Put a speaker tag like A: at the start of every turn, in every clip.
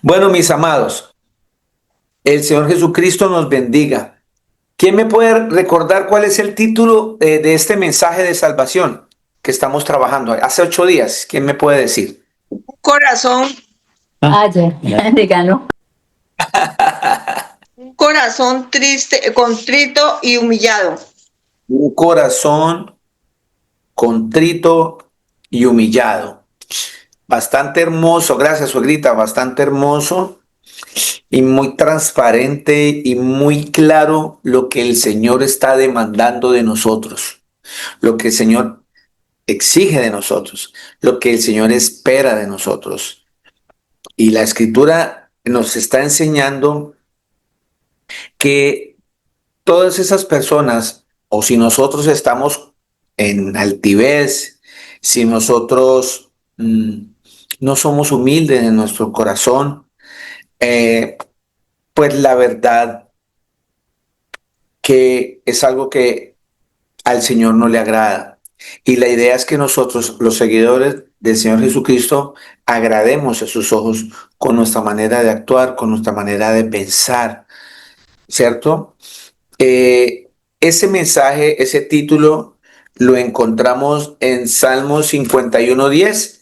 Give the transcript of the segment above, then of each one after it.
A: Bueno, mis amados, el Señor Jesucristo nos bendiga. ¿Quién me puede recordar cuál es el título de este mensaje de salvación que estamos trabajando hace 8 días? ¿Quién me puede decir?
B: Corazón,
C: Ya, le ganó.
B: un corazón triste, contrito y humillado.
A: Un corazón contrito y humillado. Bastante hermoso, gracias, suegrita, bastante hermoso y muy transparente y muy claro lo que el Señor está demandando de nosotros, lo que el Señor exige de nosotros, lo que el Señor espera de nosotros. Y la escritura nos está enseñando que todas esas personas, o si nosotros estamos en altivez, si nosotros no somos humildes en nuestro corazón, eh, pues la verdad que es algo que al Señor no le agrada. Y la idea es que nosotros, los seguidores del Señor Jesucristo, agrademos a sus ojos con nuestra manera de actuar, con nuestra manera de pensar, ¿cierto? Ese mensaje, ese título, lo encontramos en Salmos 51:10,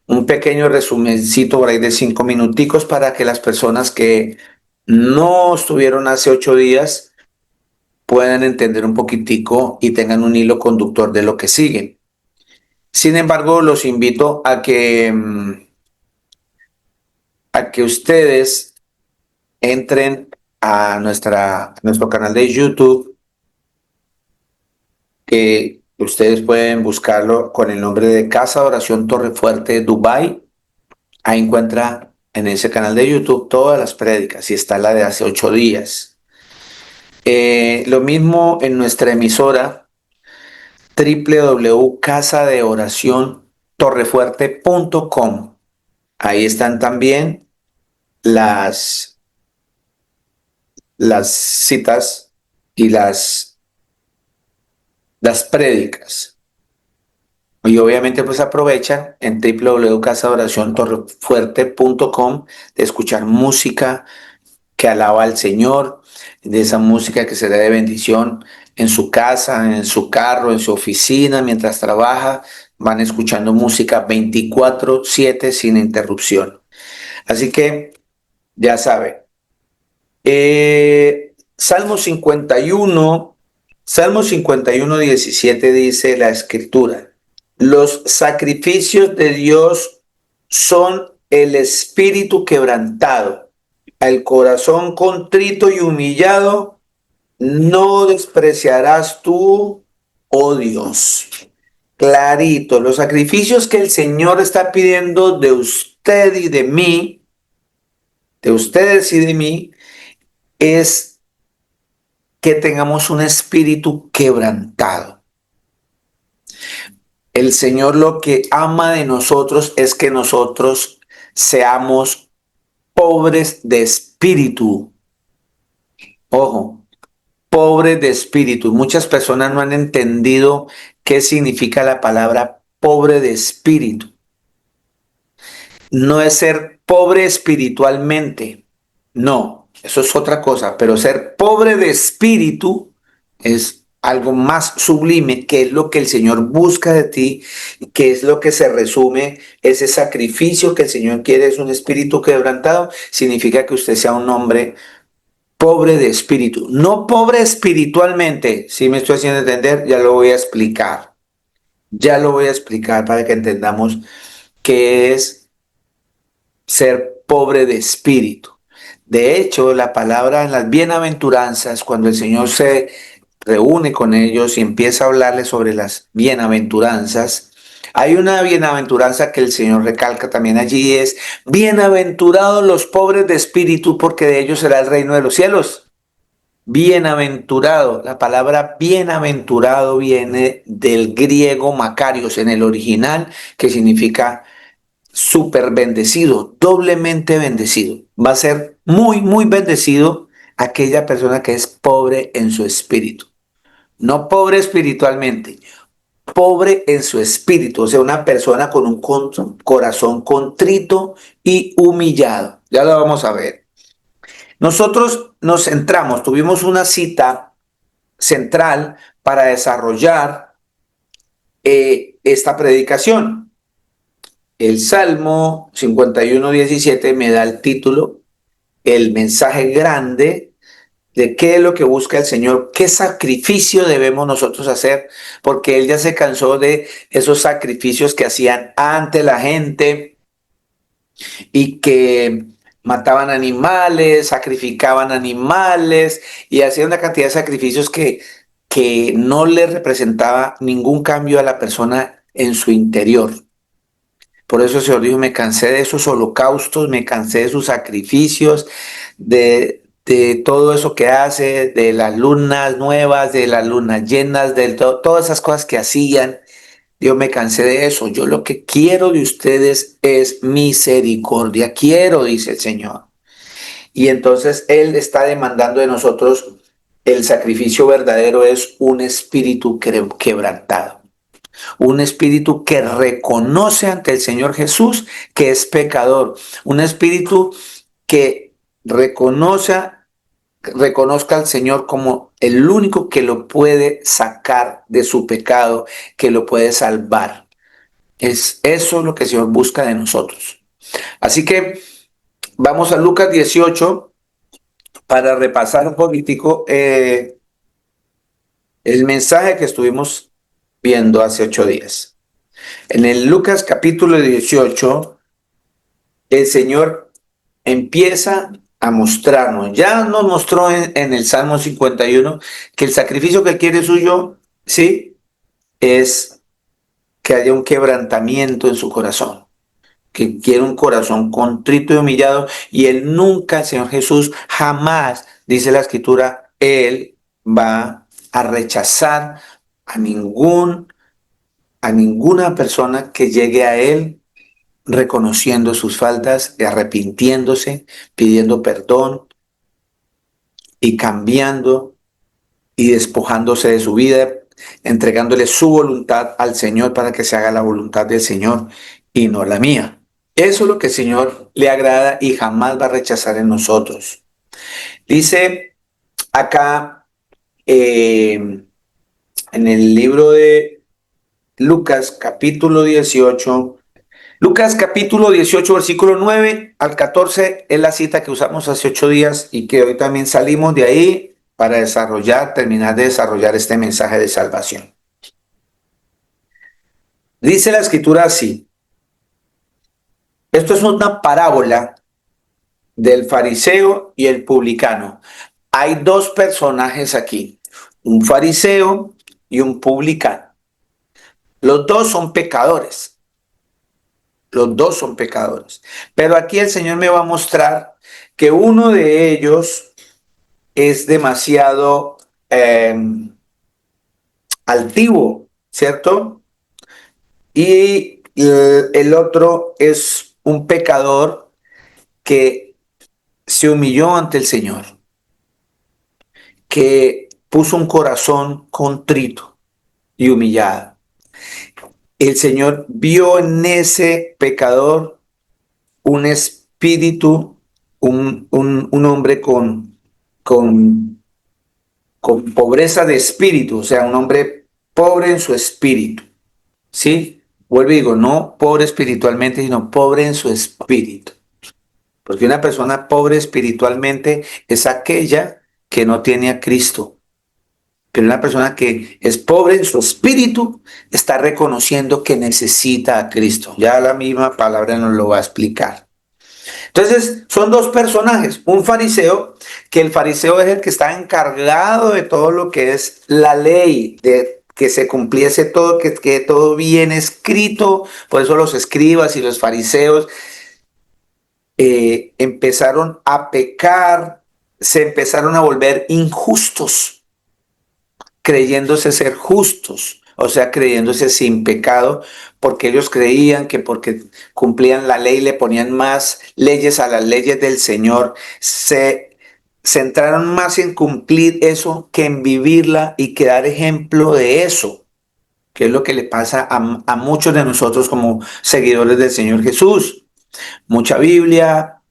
A: un pequeño resumencito por ahí de 5 minuticos para que las personas que no estuvieron hace 8 días puedan entender un poquitico y tengan un hilo conductor de lo que sigue. Sin embargo, los invito a que ustedes entren a nuestro canal de YouTube, que ustedes pueden buscarlo con el nombre de Casa de Oración Torrefuerte Dubai. Ahí encuentra en ese canal de YouTube todas las prédicas y está la de hace 8 días. Lo mismo en nuestra emisora www.casadeoraciontorrefuerte.com. Ahí están también las, las citas y las prédicas. Y obviamente pues aprovechan en www.casadoraciontorrefuerte.com de escuchar música que alaba al Señor, de esa música que será de bendición en su casa, en su carro, en su oficina, mientras trabaja, van escuchando música 24/7 sin interrupción. Así que ya sabe. Salmo 51, 17 dice la escritura: los sacrificios de Dios son el espíritu quebrantado, al corazón contrito y humillado, no despreciarás tú, oh Dios. Clarito, los sacrificios que el Señor está pidiendo de usted y de mí, de ustedes y de mí, es que tengamos un espíritu quebrantado. El Señor lo que ama de nosotros es que nosotros seamos pobres de espíritu. Ojo, pobres de espíritu. Muchas personas no han entendido qué significa la palabra pobre de espíritu. No es ser pobre espiritualmente, no, eso es otra cosa, pero ser pobre de espíritu es algo más sublime, que es lo que el Señor busca de ti, que es lo que se resume, ese sacrificio que el Señor quiere, es un espíritu quebrantado, significa que usted sea un hombre pobre de espíritu, no pobre espiritualmente. Si me estoy haciendo entender, ya lo voy a explicar para que entendamos qué es ser pobre de espíritu. De hecho, la palabra en las bienaventuranzas, cuando el Señor se reúne con ellos y empieza a hablarles sobre las bienaventuranzas, hay una bienaventuranza que el Señor recalca también allí, es: bienaventurados los pobres de espíritu, porque de ellos será el reino de los cielos. Bienaventurado, la palabra bienaventurado viene del griego makarios en el original, que significa súper bendecido, doblemente bendecido. Va a ser muy, muy bendecido aquella persona que es pobre en su espíritu. No pobre espiritualmente, pobre en su espíritu, o sea, una persona con un corazón contrito y humillado. Ya lo vamos a ver. Nosotros nos centramos, tuvimos una cita central para desarrollar esta predicación. El Salmo 51:17 me da el título, el mensaje grande de qué es lo que busca el Señor, qué sacrificio debemos nosotros hacer, porque Él ya se cansó de esos sacrificios que hacían ante la gente y que mataban animales, sacrificaban animales y hacían una cantidad de sacrificios que no le representaba ningún cambio a la persona en su interior. Por eso el Señor dijo, me cansé de esos holocaustos, me cansé de sus sacrificios, de todo eso que hace, de las lunas nuevas, de las lunas llenas, de todas esas cosas que hacían. Yo me cansé de eso. Yo lo que quiero de ustedes es misericordia. Quiero, dice el Señor. Y entonces Él está demandando de nosotros el sacrificio verdadero es un espíritu quebrantado. Un espíritu que reconoce ante el Señor Jesús que es pecador. Un espíritu que reconozca al Señor como el único que lo puede sacar de su pecado, que lo puede salvar. Es eso lo que el Señor busca de nosotros. Así que vamos a Lucas 18 para repasar un poquitico el mensaje que estuvimos viendo hace 8 días. En el Lucas capítulo 18, el Señor empieza a mostrarnos, ya nos mostró en el Salmo 51 que el sacrificio que Él quiere suyo, sí, es que haya un quebrantamiento en su corazón, que quiere un corazón contrito y humillado, y Él nunca, el Señor Jesús, jamás, dice la Escritura, Él va a rechazar a ninguna persona que llegue a Él reconociendo sus faltas, arrepintiéndose, pidiendo perdón y cambiando y despojándose de su vida, entregándole su voluntad al Señor para que se haga la voluntad del Señor y no la mía. Eso es lo que el Señor le agrada y jamás va a rechazar en nosotros. Dice acá en el libro de Lucas capítulo 18, Lucas capítulo 18, versículo 9 al 14 es la cita que usamos hace 8 días y que hoy también salimos de ahí para terminar de desarrollar este mensaje de salvación. Dice la Escritura así, esto es una parábola del fariseo y el publicano. Hay dos personajes aquí, un fariseo y un publicano. Los dos son pecadores. Los dos son pecadores. Pero aquí el Señor me va a mostrar que uno de ellos es demasiado altivo, ¿cierto? Y el otro es un pecador que se humilló ante el Señor, que puso un corazón contrito y humillado. El Señor vio en ese pecador un espíritu, un hombre con pobreza de espíritu, o sea, un hombre pobre en su espíritu, ¿sí? Vuelvo y digo, no pobre espiritualmente, sino pobre en su espíritu. Porque una persona pobre espiritualmente es aquella que no tiene a Cristo. Pero una persona que es pobre en su espíritu está reconociendo que necesita a Cristo. Ya la misma palabra nos lo va a explicar. Entonces, son dos personajes. Un fariseo, que el fariseo es el que está encargado de todo lo que es la ley, de que se cumpliese todo, que todo bien escrito. Por eso los escribas y los fariseos empezaron a pecar, se empezaron a volver injustos, creyéndose ser justos, o sea, creyéndose sin pecado, porque ellos creían que porque cumplían la ley, le ponían más leyes a las leyes del Señor, se centraron más en cumplir eso que en vivirla y que dar ejemplo de eso. que es lo que le pasa a muchos de nosotros como seguidores del Señor Jesús. Mucha Biblia,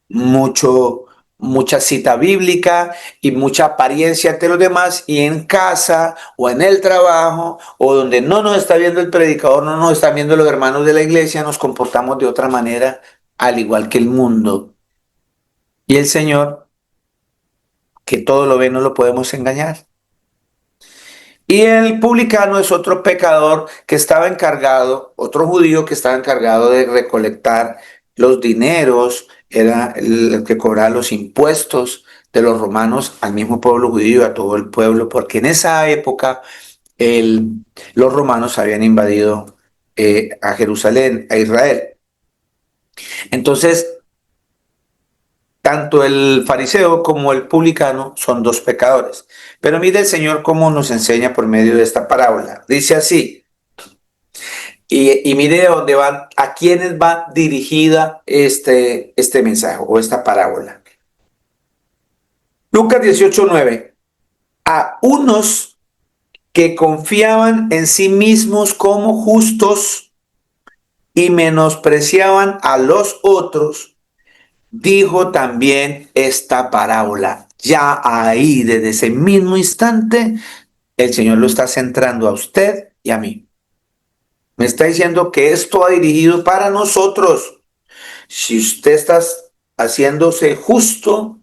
A: mucha cita bíblica y mucha apariencia ante los demás, y en casa o en el trabajo o donde no nos está viendo el predicador, no nos están viendo los hermanos de la iglesia, nos comportamos de otra manera, al igual que el mundo. Y el Señor, que todo lo ve, no lo podemos engañar. Y el publicano es otro pecador que estaba encargado, otro judío que estaba encargado de recolectar los dineros, era el que cobraba los impuestos de los romanos al mismo pueblo judío, a todo el pueblo, porque en esa época los romanos habían invadido a Jerusalén, a Israel. Entonces, tanto el fariseo como el publicano son dos pecadores. Pero mire el Señor cómo nos enseña por medio de esta parábola. Dice así, y mire de dónde van, a quiénes va dirigida este mensaje o esta parábola. Lucas 18:9. A unos que confiaban en sí mismos como justos y menospreciaban a los otros, dijo también esta parábola. Ya ahí, desde ese mismo instante, el Señor lo está centrando a usted y a mí. Me está diciendo que esto va dirigido para nosotros. Si usted está haciéndose justo,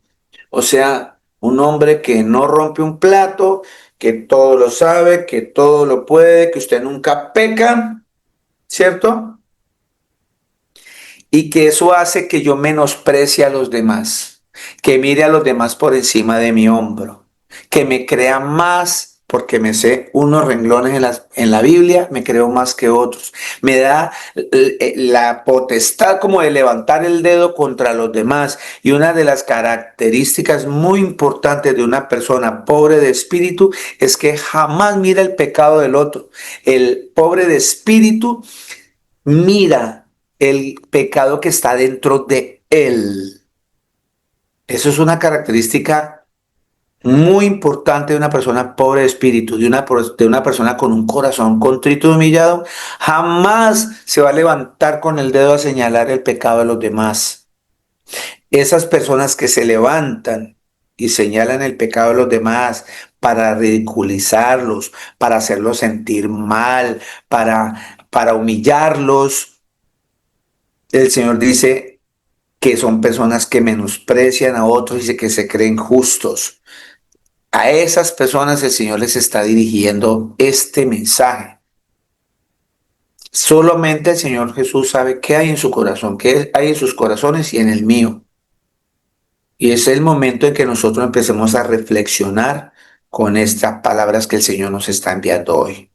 A: o sea, un hombre que no rompe un plato, que todo lo sabe, que todo lo puede, que usted nunca peca, ¿cierto? Y que eso hace que yo menosprecie a los demás, que mire a los demás por encima de mi hombro, que me crea más porque me sé unos renglones en la Biblia, me creo más que otros. Me da la potestad como de levantar el dedo contra los demás. Y una de las características muy importantes de una persona pobre de espíritu es que jamás mira el pecado del otro. El pobre de espíritu mira el pecado que está dentro de él. Eso es una característica muy importante de una persona pobre de espíritu, de una persona con un corazón contrito y humillado. Jamás se va a levantar con el dedo a señalar el pecado de los demás. Esas personas que se levantan y señalan el pecado de los demás para ridiculizarlos, para hacerlos sentir mal, para humillarlos, el Señor dice que son personas que menosprecian a otros y que se creen justos. A esas personas el Señor les está dirigiendo este mensaje. Solamente el Señor Jesús sabe qué hay en su corazón, qué hay en sus corazones y en el mío. Y es el momento en que nosotros empecemos a reflexionar con estas palabras que el Señor nos está enviando hoy.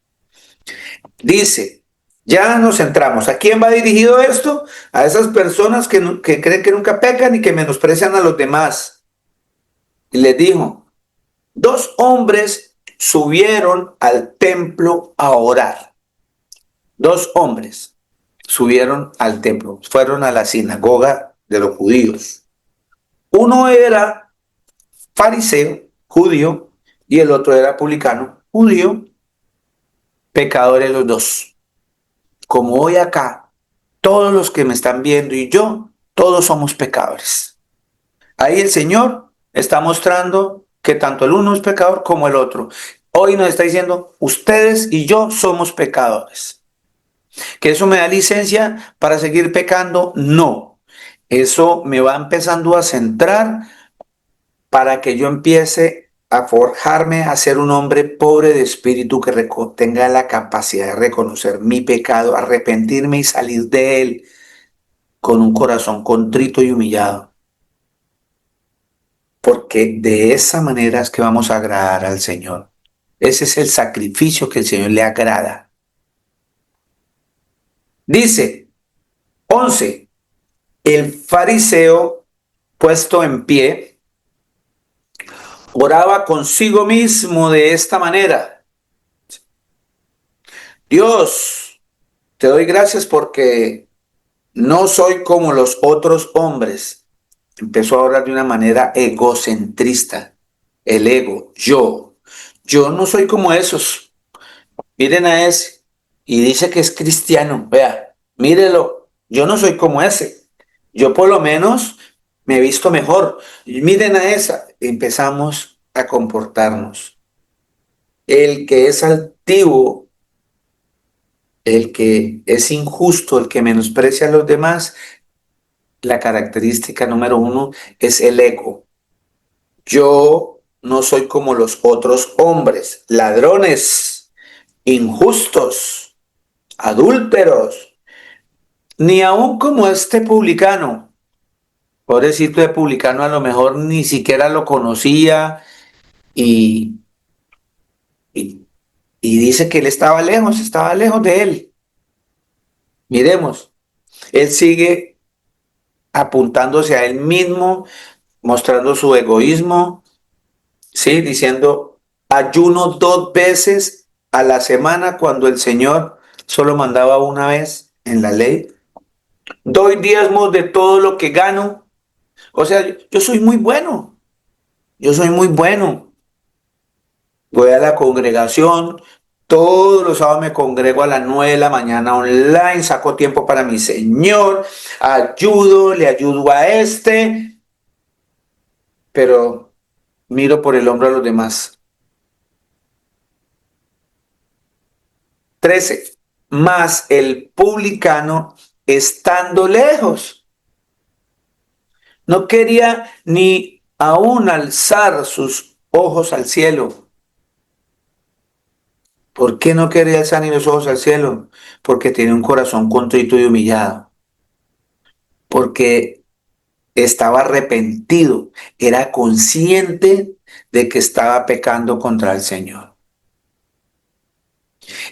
A: Dice, ya nos centramos. ¿A quién va dirigido esto? A esas personas que creen que nunca pecan y que menosprecian a los demás. Y les dijo, 2 hombres subieron al templo a orar. 2 hombres subieron al templo, fueron a la sinagoga de los judíos. Uno era fariseo, judío, y el otro era publicano, judío, pecadores los dos. Como hoy acá, todos los que me están viendo y yo, todos somos pecadores. Ahí el Señor está mostrando que tanto el uno es pecador como el otro. Hoy nos está diciendo, ustedes y yo somos pecadores. ¿Que eso me da licencia para seguir pecando? No. Eso me va empezando a centrar para que yo empiece a forjarme a ser un hombre pobre de espíritu que tenga la capacidad de reconocer mi pecado, arrepentirme y salir de él con un corazón contrito y humillado. Porque de esa manera es que vamos a agradar al Señor. Ese es el sacrificio que el Señor le agrada. Dice 11. El fariseo, puesto en pie, oraba consigo mismo de esta manera. Dios, te doy gracias porque no soy como los otros hombres. Empezó a orar de una manera egocentrista. El ego, yo. Yo no soy como esos. Miren a ese. Y dice que es cristiano. Vea, mírelo. Yo no soy como ese. Yo por lo menos me he visto mejor. Y miren a esa. Empezamos a comportarnos. El que es altivo, el que es injusto, el que menosprecia a los demás, la característica número uno es el ego. Yo no soy como los otros hombres, ladrones, injustos, adúlteros, ni aun como este publicano. Pobrecito de publicano, a lo mejor ni siquiera lo conocía y, y, y dice que él estaba lejos de él. Miremos, él sigue apuntándose a él mismo, mostrando su egoísmo, ¿sí? Diciendo, ayuno 2 veces a la semana cuando el Señor solo mandaba una vez en la ley. Doy diezmos de todo lo que gano. O sea, yo soy muy bueno. Yo soy muy bueno. Voy a la congregación. Todos los sábados me congrego a las 9 de la mañana online. Saco tiempo para mi Señor. Ayudo, le ayudo a este. Pero miro por el hombro a los demás. 13. Mas el publicano, estando lejos, no quería ni aún alzar sus ojos al cielo. ¿Por qué no quería alzar ni los ojos al cielo? Porque tiene un corazón contrito y humillado. Porque estaba arrepentido, era consciente de que estaba pecando contra el Señor.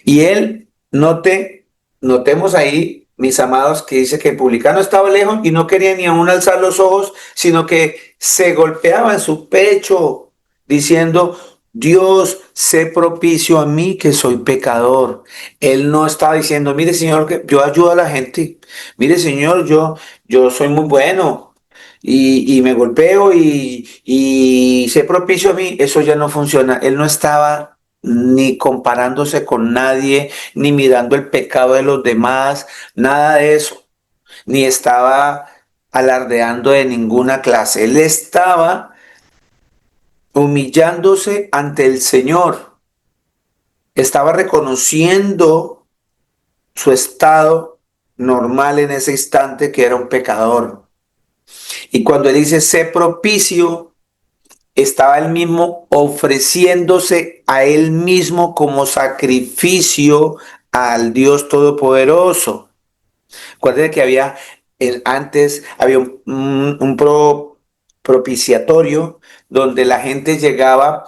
A: Y él, notemos ahí, mis amados, que dice que el publicano estaba lejos y no quería ni aún alzar los ojos, sino que se golpeaba en su pecho, diciendo, Dios, sé propicio a mí que soy pecador. Él no estaba diciendo, mire Señor, que yo ayudo a la gente. Mire Señor, yo soy muy bueno. Y me golpeo y sé propicio a mí. Eso ya no funciona. Él no estaba ni comparándose con nadie, ni mirando el pecado de los demás, nada de eso, ni estaba alardeando de ninguna clase. Él estaba humillándose ante el Señor, estaba reconociendo su estado normal en ese instante, que era un pecador. Y cuando él dice, sé propicio, estaba él mismo ofreciéndose a él mismo como sacrificio al Dios Todopoderoso. Acuérdense que antes había un propiciatorio donde la gente llegaba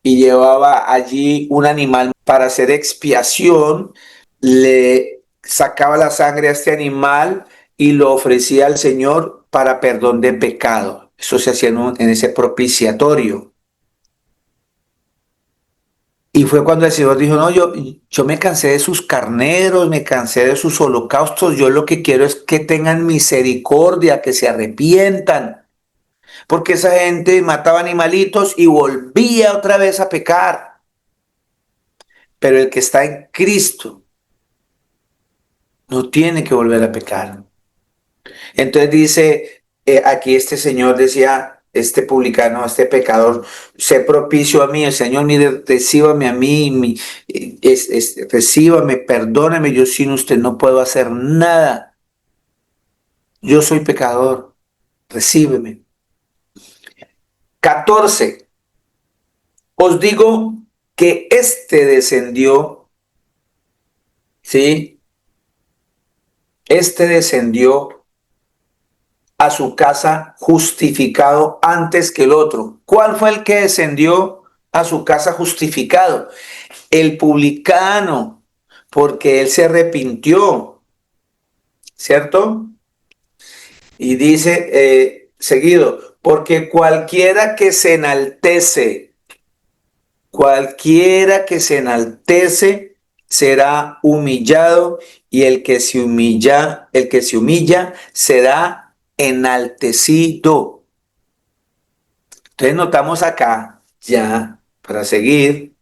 A: y llevaba allí un animal para hacer expiación, le sacaba la sangre a este animal y lo ofrecía al Señor para perdón de pecado. Eso se hacía en ese propiciatorio. Y fue cuando el Señor dijo, no, yo me cansé de sus carneros, me cansé de sus holocaustos, yo lo que quiero es que tengan misericordia, que se arrepientan, porque esa gente mataba animalitos y volvía otra vez a pecar. Pero el que está en Cristo no tiene que volver a pecar. Entonces dice, aquí este señor decía, este publicano, este pecador, sé propicio a mí, el Señor, mire, recíbame a mí, recíbame, perdóname, yo sin usted no puedo hacer nada. Yo soy pecador, recíbeme. 14. Os digo que este descendió, ¿sí? Este descendió a su casa justificado antes que el otro. ¿Cuál fue el que descendió a su casa justificado? El publicano, porque él se arrepintió, ¿cierto? Y dice seguido, porque cualquiera que se enaltece será humillado, y el que se humilla será enaltecido. Entonces notamos acá, ya, para seguir,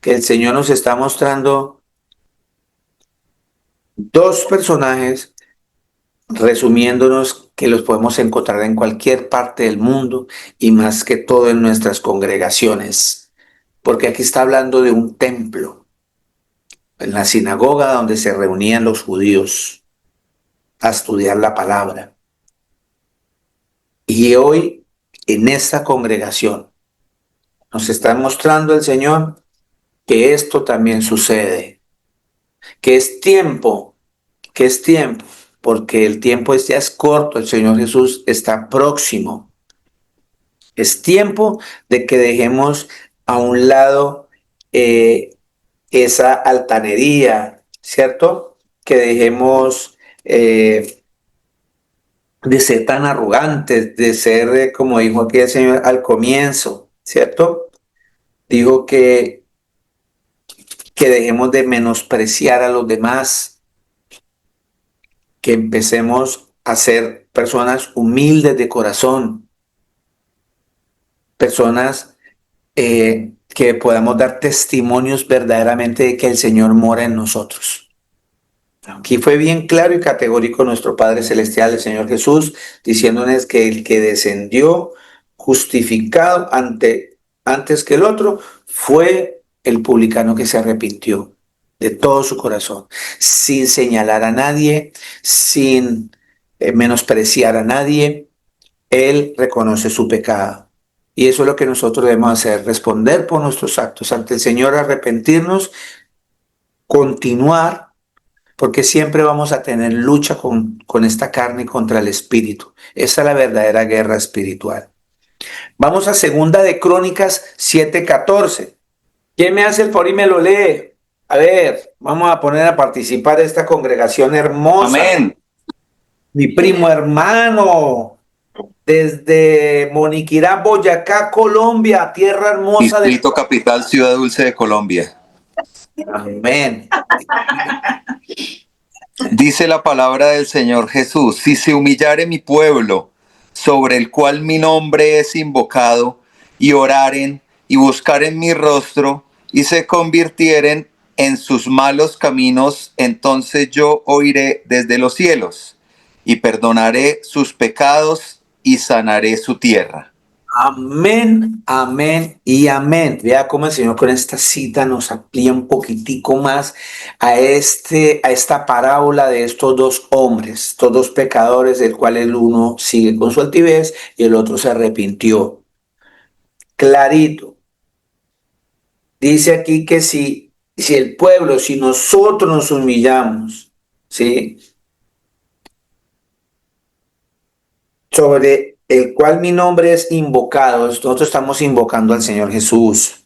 A: que el Señor nos está mostrando dos personajes, resumiéndonos que los podemos encontrar en cualquier parte del mundo y más que todo en nuestras congregaciones, porque aquí está hablando de un templo, en la sinagoga donde se reunían los judíos a estudiar la palabra. Y hoy, en esta congregación, nos está mostrando el Señor que esto también sucede, que es tiempo, porque el tiempo ya es corto, el Señor Jesús está próximo. Es tiempo de que dejemos a un lado esa altanería, ¿cierto? Que dejemos de ser tan arrogantes, de ser, como dijo aquí el Señor al comienzo, ¿cierto? Dijo que dejemos de menospreciar a los demás, que empecemos a ser personas humildes de corazón, personas que podamos dar testimonios verdaderamente de que el Señor mora en nosotros. Aquí fue bien claro y categórico nuestro Padre Celestial, el Señor Jesús, diciéndoles que el que descendió justificado antes que el otro fue el publicano que se arrepintió de todo su corazón, sin señalar a nadie, sin menospreciar a nadie. Él reconoce su pecado. Y eso es lo que nosotros debemos hacer, responder por nuestros actos ante el Señor, arrepentirnos, continuar, porque siempre vamos a tener lucha con esta carne contra el espíritu. Esa es la verdadera guerra espiritual. Vamos a Segunda de Crónicas 7:14. ¿Quién me hace el favor y me lo lee? A ver, vamos a poner a participar a esta congregación hermosa.
D: Amén.
A: Mi primo hermano, desde Moniquirá, Boyacá, Colombia, tierra hermosa de...
D: Distrito Capital, Ciudad Dulce de Colombia.
A: Amén.
D: Dice la palabra del Señor Jesús: si se humillare mi pueblo, sobre el cual mi nombre es invocado, y oraren y buscaren mi rostro, y se convirtieren en sus malos caminos, entonces yo oiré desde los cielos, y perdonaré sus pecados, y sanaré su tierra.
A: Amén, amén y amén. Vea cómo el Señor con esta cita nos amplía un poquitico más a esta parábola de estos dos hombres, estos dos pecadores, del cual el uno sigue con su altivez y el otro se arrepintió. Clarito. Dice aquí que si el pueblo, si nosotros nos humillamos, ¿sí?, sobre el cual mi nombre es invocado, nosotros estamos invocando al Señor Jesús.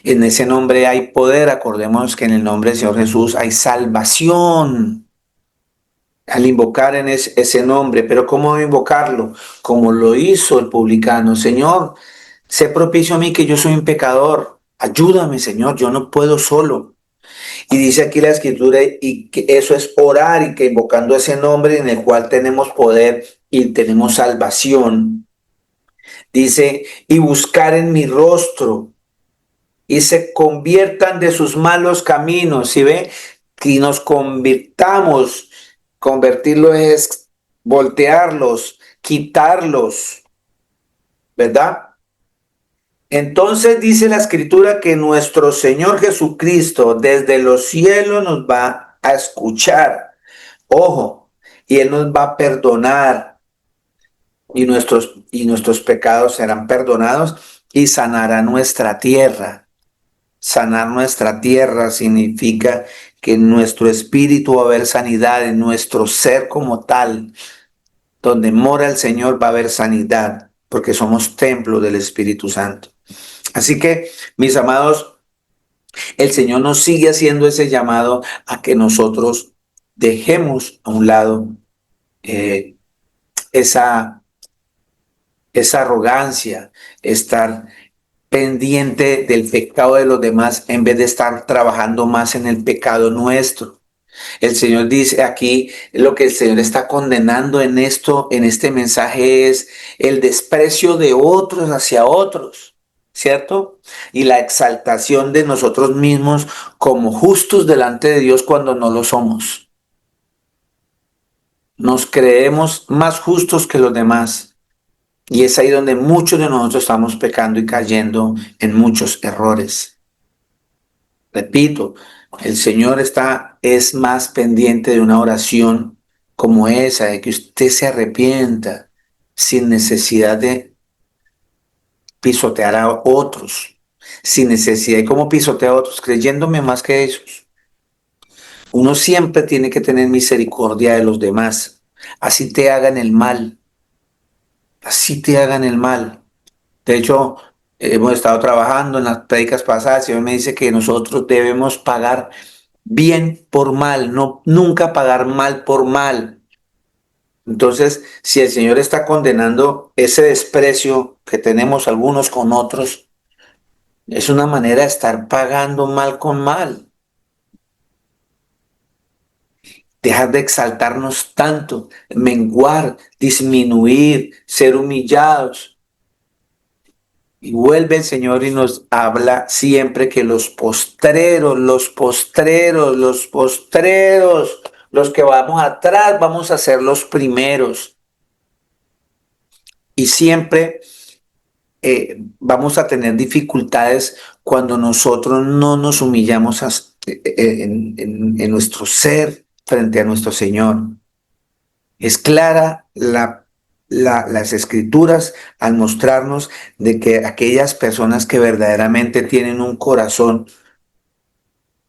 A: En ese nombre hay poder, acordémonos que en el nombre del Señor Jesús hay salvación. Al invocar en ese nombre, pero ¿cómo invocarlo? Como lo hizo el publicano. Señor, sé propicio a mí que yo soy un pecador. Ayúdame, Señor, yo no puedo solo. Y dice aquí la escritura, y que eso es orar, y que invocando ese nombre en el cual tenemos poder y tenemos salvación. Dice, y buscar en mi rostro, y se conviertan de sus malos caminos. ¿Sí ve? Que nos convirtamos, convertirlo es voltearlos, quitarlos, ¿verdad? Entonces dice la escritura que nuestro Señor Jesucristo desde los cielos nos va a escuchar. Ojo, y Él nos va a perdonar y nuestros pecados serán perdonados y sanará nuestra tierra. Sanar nuestra tierra significa que en nuestro espíritu va a haber sanidad, en nuestro ser como tal. Donde mora el Señor va a haber sanidad, porque somos templo del Espíritu Santo. Así que, mis amados, el Señor nos sigue haciendo ese llamado a que nosotros dejemos a un lado esa arrogancia, estar pendiente del pecado de los demás en vez de estar trabajando más en el pecado nuestro. El Señor dice aquí, lo que el Señor está condenando en este mensaje es el desprecio de otros hacia otros. ¿cierto? Y la exaltación de nosotros mismos como justos delante de Dios cuando no lo somos. Nos creemos más justos que los demás. Y es ahí donde muchos de nosotros estamos pecando y cayendo en muchos errores. Repito, el Señor es más pendiente de una oración como esa, de que usted se arrepienta sin necesidad de pisotear a otros, sin necesidad de cómo pisotear a otros, creyéndome más que ellos. Uno siempre tiene que tener misericordia de los demás, así te hagan el mal, así te hagan el mal. De hecho, hemos estado trabajando en las prédicas pasadas y hoy me dice que nosotros debemos pagar bien por mal, no, nunca pagar mal por mal. Entonces, si el Señor está condenando ese desprecio que tenemos algunos con otros, es una manera de estar pagando mal con mal. Dejar de exaltarnos tanto, menguar, disminuir, ser humillados. Y vuelve el Señor y nos habla siempre que los postreros, los que vamos atrás, vamos a ser los primeros. Y siempre vamos a tener dificultades cuando nosotros no nos humillamos en nuestro ser frente a nuestro Señor. Es clara las escrituras al mostrarnos de que aquellas personas que verdaderamente tienen un corazón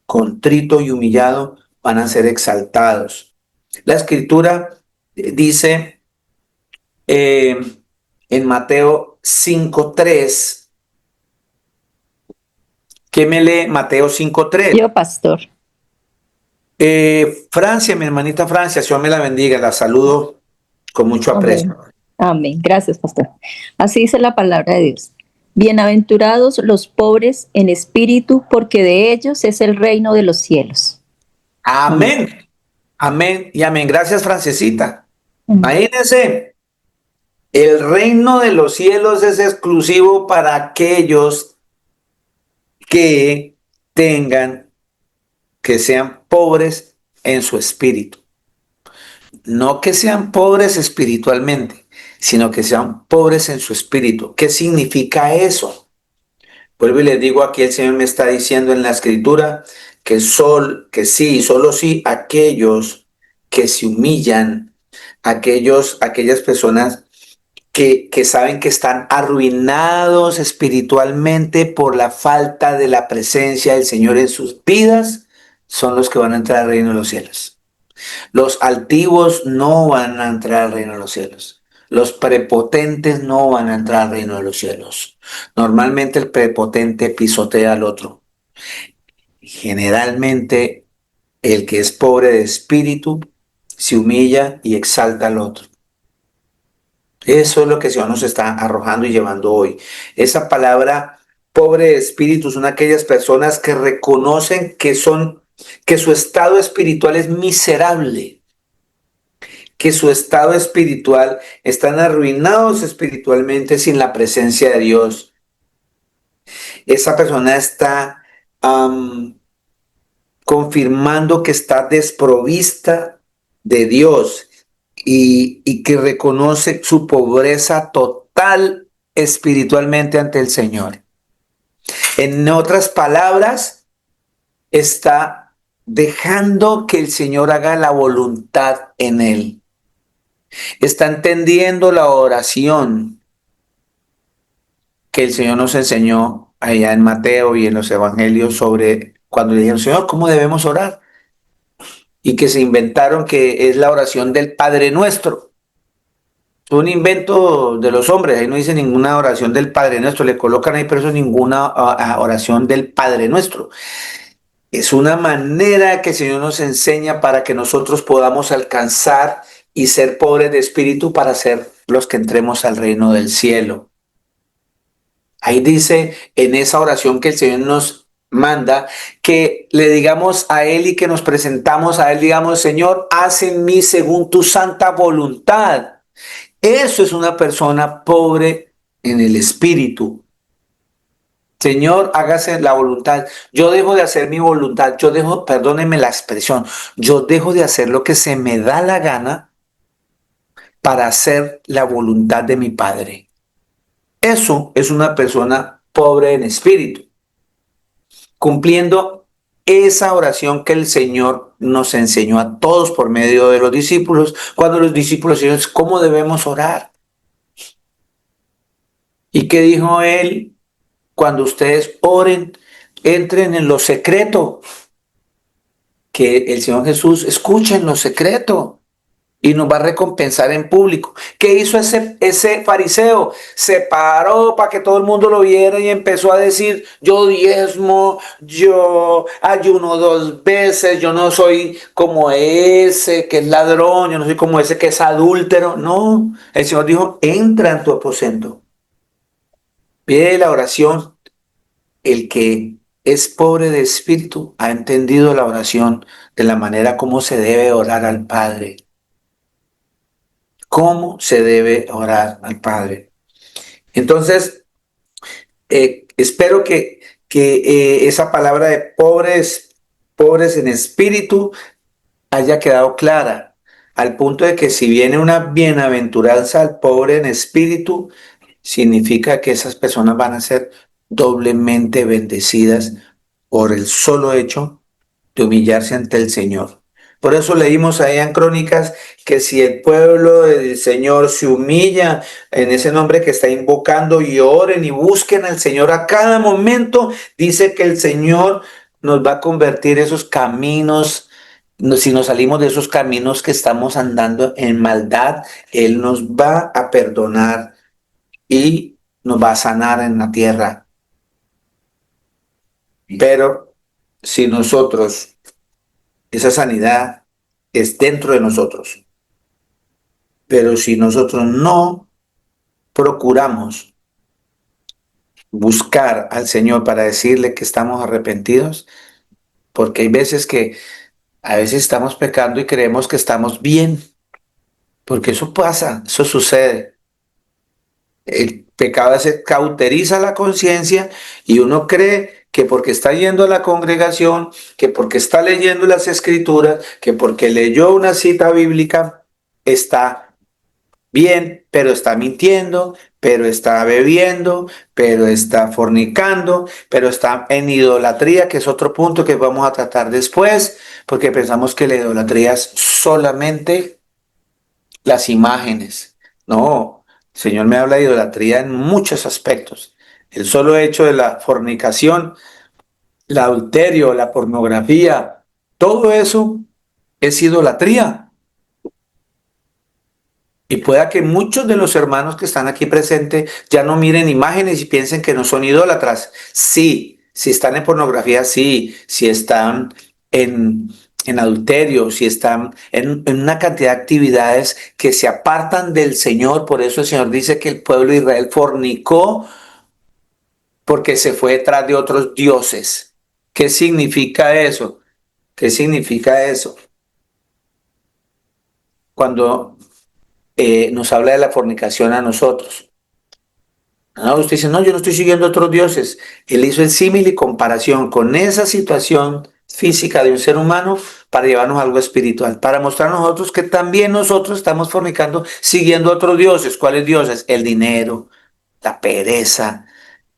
A: contrito y humillado van a ser exaltados. La escritura dice eh, en Mateo 5:3, ¿qué me lee Mateo 5:3?
C: Yo, pastor.
A: Francia, mi hermanita Francia, Dios me la bendiga, la saludo con mucho aprecio.
C: Amén. Amén. Gracias, pastor. Así dice la palabra de Dios. Bienaventurados los pobres en espíritu, porque de ellos es el reino de los cielos.
A: Amén. Amén y amén. Gracias, Francesita. Imagínense, el reino de los cielos es exclusivo para aquellos que sean pobres en su espíritu. No que sean pobres espiritualmente, sino que sean pobres en su espíritu. ¿Qué significa eso? Vuelvo y les digo, aquí el Señor me está diciendo en la escritura que sí, solo sí, aquellos que se humillan, aquellas personas que saben que están arruinados espiritualmente por la falta de la presencia del Señor en sus vidas, son los que van a entrar al reino de los cielos. Los altivos no van a entrar al reino de los cielos. Los prepotentes no van a entrar al reino de los cielos. Normalmente el prepotente pisotea al otro. Generalmente el que es pobre de espíritu se humilla y exalta al otro. Eso es lo que el Señor nos está arrojando y llevando hoy. Esa palabra pobre de espíritu son aquellas personas que reconocen que su estado espiritual es miserable, que su estado espiritual están arruinados espiritualmente sin la presencia de Dios. Esa persona está confirmando que está desprovista de Dios y que reconoce su pobreza total espiritualmente ante el Señor. En otras palabras, está dejando que el Señor haga la voluntad en él. Está entendiendo la oración que el Señor nos enseñó allá en Mateo y en los evangelios sobre cuando le dijeron, Señor, ¿cómo debemos orar? Y que se inventaron que es la oración del Padre Nuestro. Es un invento de los hombres, ahí no dice ninguna oración del Padre Nuestro, le colocan ahí, pero eso es ninguna oración del Padre Nuestro. Es una manera que el Señor nos enseña para que nosotros podamos alcanzar y ser pobres de espíritu para ser los que entremos al reino del cielo. Ahí dice en esa oración que el Señor nos manda que le digamos a Él y que nos presentamos a Él, digamos, Señor, haz en mí según tu santa voluntad. Eso es una persona pobre en el espíritu. Señor, hágase la voluntad. Yo dejo de hacer mi voluntad. Yo dejo, perdónenme la expresión, yo dejo de hacer lo que se me da la gana para hacer la voluntad de mi Padre. Eso es una persona pobre en espíritu, cumpliendo esa oración que el Señor nos enseñó a todos por medio de los discípulos, cuando los discípulos dijeron, ¿cómo debemos orar? ¿Y qué dijo él? Cuando ustedes oren, entren en lo secreto, que el Señor Jesús escucha en lo secreto y nos va a recompensar en público. ¿Qué hizo ese fariseo? Se paró para que todo el mundo lo viera y empezó a decir, yo diezmo, yo ayuno 2 veces, yo no soy como ese que es ladrón, yo no soy como ese que es adúltero. No, el Señor dijo, entra en tu aposento, pide la oración. El que es pobre de espíritu ha entendido la oración de la manera como se debe orar al Padre. Cómo se debe orar al Padre. Entonces, espero que esa palabra de pobres en espíritu haya quedado clara, al punto de que si viene una bienaventuranza al pobre en espíritu, significa que esas personas van a ser doblemente bendecidas por el solo hecho de humillarse ante el Señor. Por eso leímos ahí en Crónicas que si el pueblo del Señor se humilla en ese nombre que está invocando y oren y busquen al Señor a cada momento, dice que el Señor nos va a convertir esos caminos. Si nos salimos de esos caminos que estamos andando en maldad, Él nos va a perdonar y nos va a sanar en la tierra. Pero si nosotros, esa sanidad es dentro de nosotros, pero si nosotros no procuramos buscar al Señor para decirle que estamos arrepentidos, porque hay veces que a veces estamos pecando y creemos que estamos bien, porque eso pasa, eso sucede. El pecado se cauteriza la conciencia y uno cree que porque está yendo a la congregación, que porque está leyendo las escrituras, que porque leyó una cita bíblica, está bien, pero está mintiendo, pero está bebiendo, pero está fornicando, pero está en idolatría, que es otro punto que vamos a tratar después, porque pensamos que la idolatría es solamente las imágenes. No, el Señor me habla de idolatría en muchos aspectos. El solo hecho de la fornicación, el adulterio, la pornografía, todo eso es idolatría. Y pueda que muchos de los hermanos que están aquí presentes ya no miren imágenes y piensen que no son idólatras. Sí, si están en pornografía, sí, si están en adulterio, si están en una cantidad de actividades que se apartan del Señor. Por eso el Señor dice que el pueblo de Israel fornicó porque se fue detrás de otros dioses. ¿Qué significa eso? ¿Qué significa eso? Cuando nos habla de la fornicación a nosotros. No, usted dice, no, yo no estoy siguiendo otros dioses. Él hizo el símil y comparación con esa situación física de un ser humano para llevarnos a algo espiritual, para mostrar a nosotros que también nosotros estamos fornicando siguiendo otros dioses. ¿Cuáles dioses? El dinero, la pereza,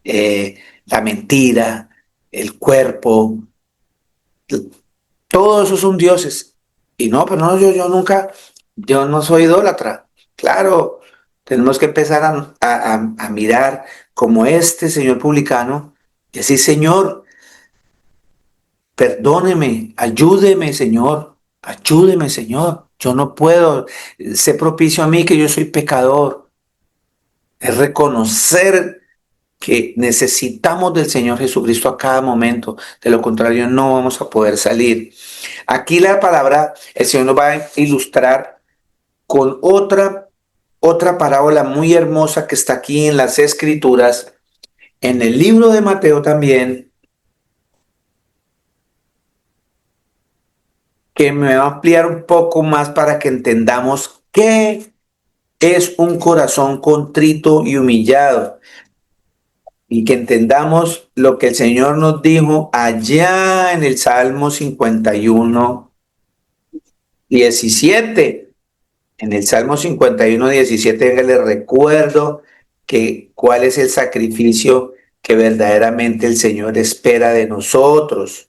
A: la mentira, el cuerpo. Todos esos son dioses. Y no, pero no, yo nunca, yo no soy idólatra. Claro, tenemos que empezar a mirar como este señor publicano y decir, Señor, perdóneme, ayúdeme, Señor. Yo no puedo, sé propicio a mí que yo soy pecador. Es reconocer que necesitamos del Señor Jesucristo a cada momento. De lo contrario, no vamos a poder salir. Aquí la palabra, el Señor nos va a ilustrar con otra parábola muy hermosa que está aquí en las Escrituras, en el libro de Mateo también, que me va a ampliar un poco más para que entendamos qué es un corazón contrito y humillado. y que entendamos lo que el Señor nos dijo allá en el Salmo 51, 17. En el Salmo 51, 17, les recuerdo que cuál es el sacrificio que verdaderamente el Señor espera de nosotros.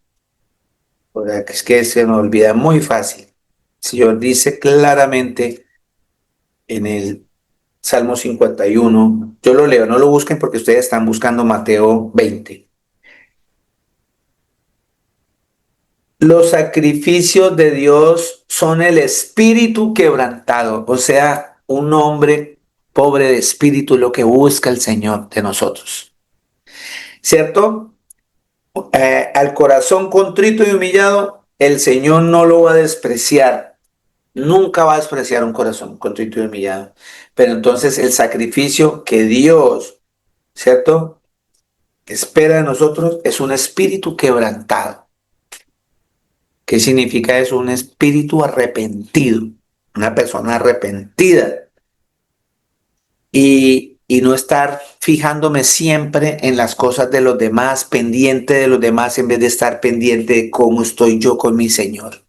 A: Porque es que se nos olvida muy fácil. El Señor dice claramente en el Salmo 51, yo lo leo, no lo busquen porque ustedes están buscando Mateo 20. Los sacrificios de Dios son el espíritu quebrantado, o sea, un hombre pobre de espíritu, lo que busca el Señor de nosotros. ¿Cierto? Al corazón contrito y humillado, el Señor no lo va a despreciar. Nunca va a despreciar un corazón contrito y humillado. Pero entonces el sacrificio que Dios, ¿cierto?, espera de nosotros es un espíritu quebrantado. ¿Qué significa eso? Un espíritu arrepentido, una persona arrepentida. Y no estar fijándome siempre en las cosas de los demás, pendiente de los demás, en vez de estar pendiente de cómo estoy yo con mi Señor.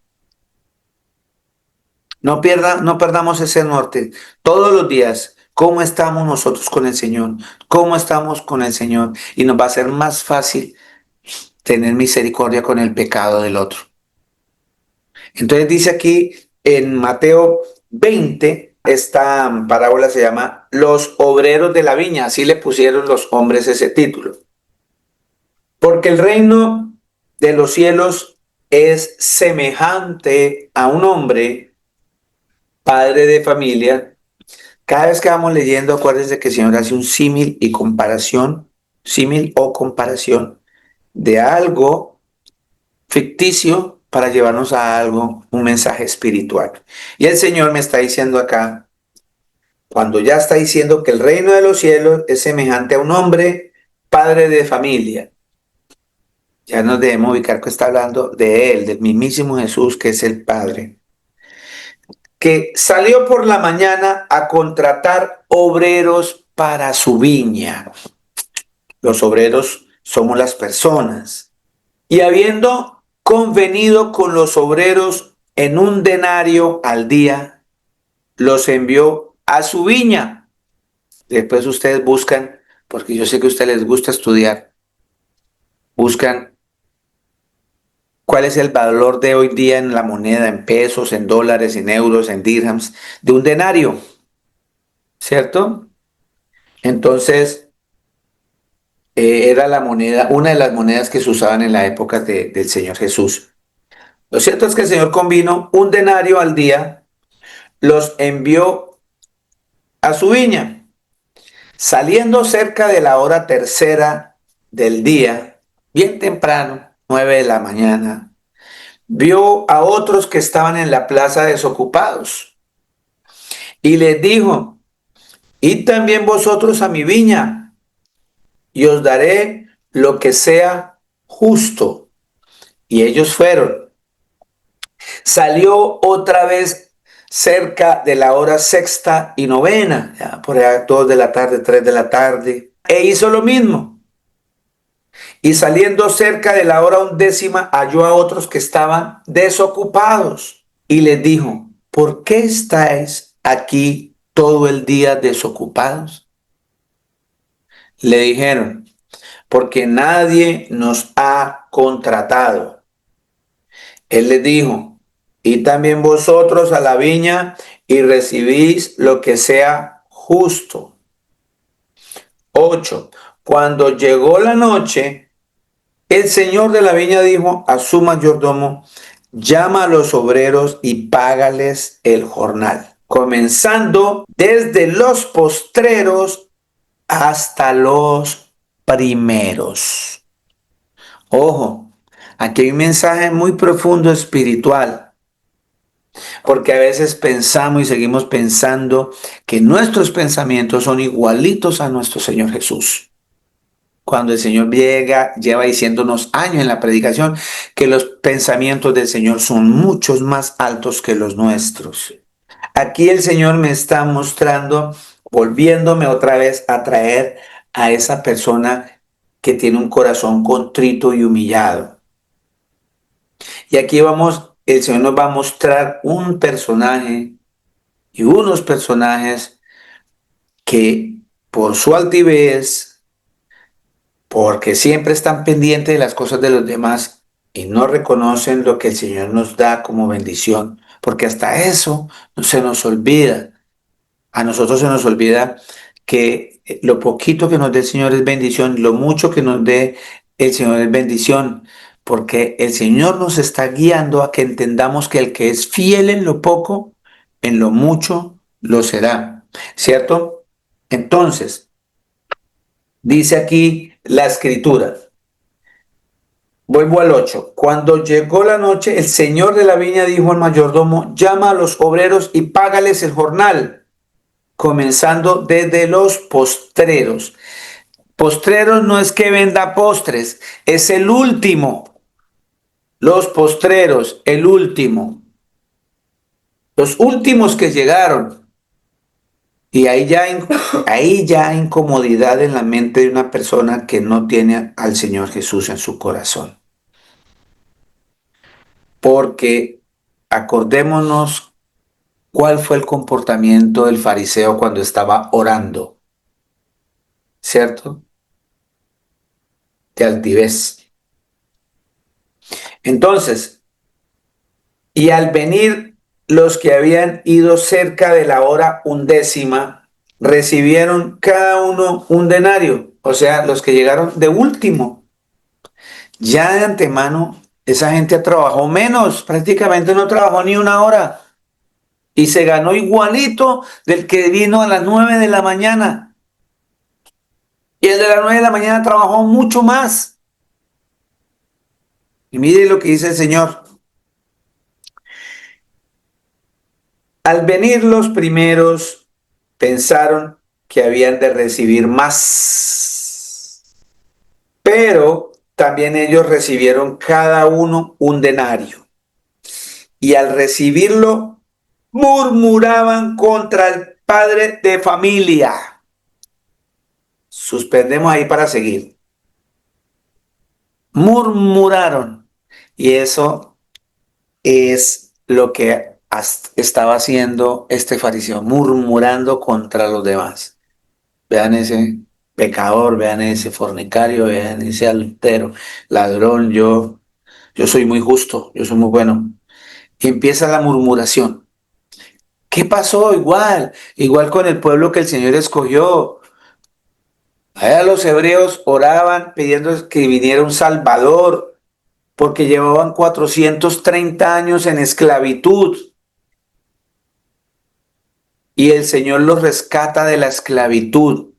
A: No perdamos ese norte. Todos los días, ¿cómo estamos nosotros con el Señor? ¿Cómo estamos con el Señor? Y nos va a ser más fácil tener misericordia con el pecado del otro. Entonces dice aquí en Mateo 20, esta parábola se llama Los obreros de la viña, así le pusieron los hombres ese título. Porque el reino de los cielos es semejante a un hombre, padre de familia. Cada vez que vamos leyendo, acuérdense que el Señor hace un símil y comparación, símil o comparación de algo ficticio para llevarnos a algo, un mensaje espiritual. Y el Señor me está diciendo acá, cuando ya está diciendo que el reino de los cielos es semejante a un hombre, padre de familia. Ya nos debemos ubicar que está hablando de él, del mismísimo Jesús, que es el Padre, que salió por la mañana a contratar obreros para su viña. Los obreros somos las personas. Y habiendo convenido con los obreros en un denario al día, los envió a su viña. Después ustedes buscan, porque yo sé que a ustedes les gusta estudiar, buscan cuál es el valor de hoy día en la moneda, en pesos, en dólares, en euros, en dirhams, de un denario, ¿cierto? Entonces, era la moneda, una de las monedas que se usaban en la época del Señor Jesús. Lo cierto es que el Señor convino un denario al día, los envió a su viña. Saliendo cerca de la hora tercera del día, bien temprano, 9 de la mañana, vio a otros que estaban en la plaza desocupados y les dijo, id también vosotros a mi viña y os daré lo que sea justo. Y ellos fueron. Salió otra vez cerca de la hora sexta y novena, ya por allá 2 de la tarde, 3 de la tarde, e hizo lo mismo. Y saliendo cerca de la hora 11ª, halló a otros que estaban desocupados y les dijo, ¿por qué estáis aquí todo el día desocupados? Le dijeron, porque nadie nos ha contratado. Él les dijo, y también vosotros a la viña y recibís lo que sea justo. 8. Cuando llegó la noche, el señor de la viña dijo a su mayordomo, llama a los obreros y págales el jornal, comenzando desde los postreros hasta los primeros. Ojo, aquí hay un mensaje muy profundo espiritual, porque a veces pensamos y seguimos pensando que nuestros pensamientos son igualitos a nuestro Señor Jesús. Cuando el Señor lleva diciéndonos años en la predicación que los pensamientos del Señor son muchos más altos que los nuestros. Aquí el Señor me está mostrando, volviéndome otra vez a traer a esa persona que tiene un corazón contrito y humillado. Y aquí el Señor nos va a mostrar un personaje y unos personajes que por su altivez, porque siempre están pendientes de las cosas de los demás y no reconocen lo que el Señor nos da como bendición, porque hasta eso se nos olvida. A nosotros se nos olvida que lo poquito que nos dé el Señor es bendición, lo mucho que nos dé el Señor es bendición, porque el Señor nos está guiando a que entendamos que el que es fiel en lo poco, en lo mucho lo será, ¿cierto? Entonces, dice aquí la escritura. Vuelvo al 8. Cuando llegó la noche, el señor de la viña dijo al mayordomo: llama a los obreros y págales el jornal, comenzando desde los postreros. Postreros no es que venda postres, es el último. Los postreros, el último. Los últimos que llegaron. Y ahí ya hay incomodidad en la mente de una persona que no tiene al Señor Jesús en su corazón. Porque acordémonos cuál fue el comportamiento del fariseo cuando estaba orando, ¿cierto? De altivez. Entonces, y al venir los que habían ido cerca de la hora 11, recibieron cada uno un denario, o sea, los que llegaron de último. Ya de antemano, esa gente trabajó menos, prácticamente no trabajó ni una hora. Y se ganó igualito del que vino a las 9 de la mañana. Y el de las 9 de la mañana trabajó mucho más. Y mire lo que dice el Señor. Al venir los primeros, pensaron que habían de recibir más. Pero también ellos recibieron cada uno un denario. Y al recibirlo, murmuraban contra el padre de familia. Suspendemos ahí para seguir. Murmuraron. Y eso es lo que estaba haciendo este fariseo, murmurando contra los demás. Vean ese pecador, vean ese fornicario, vean ese adultero, ladrón, yo soy muy justo, yo soy muy bueno. Y empieza la murmuración. ¿Qué pasó? Igual con el pueblo que el Señor escogió. Allá los hebreos oraban pidiendo que viniera un Salvador, porque llevaban 430 años en esclavitud. Y el Señor los rescata de la esclavitud,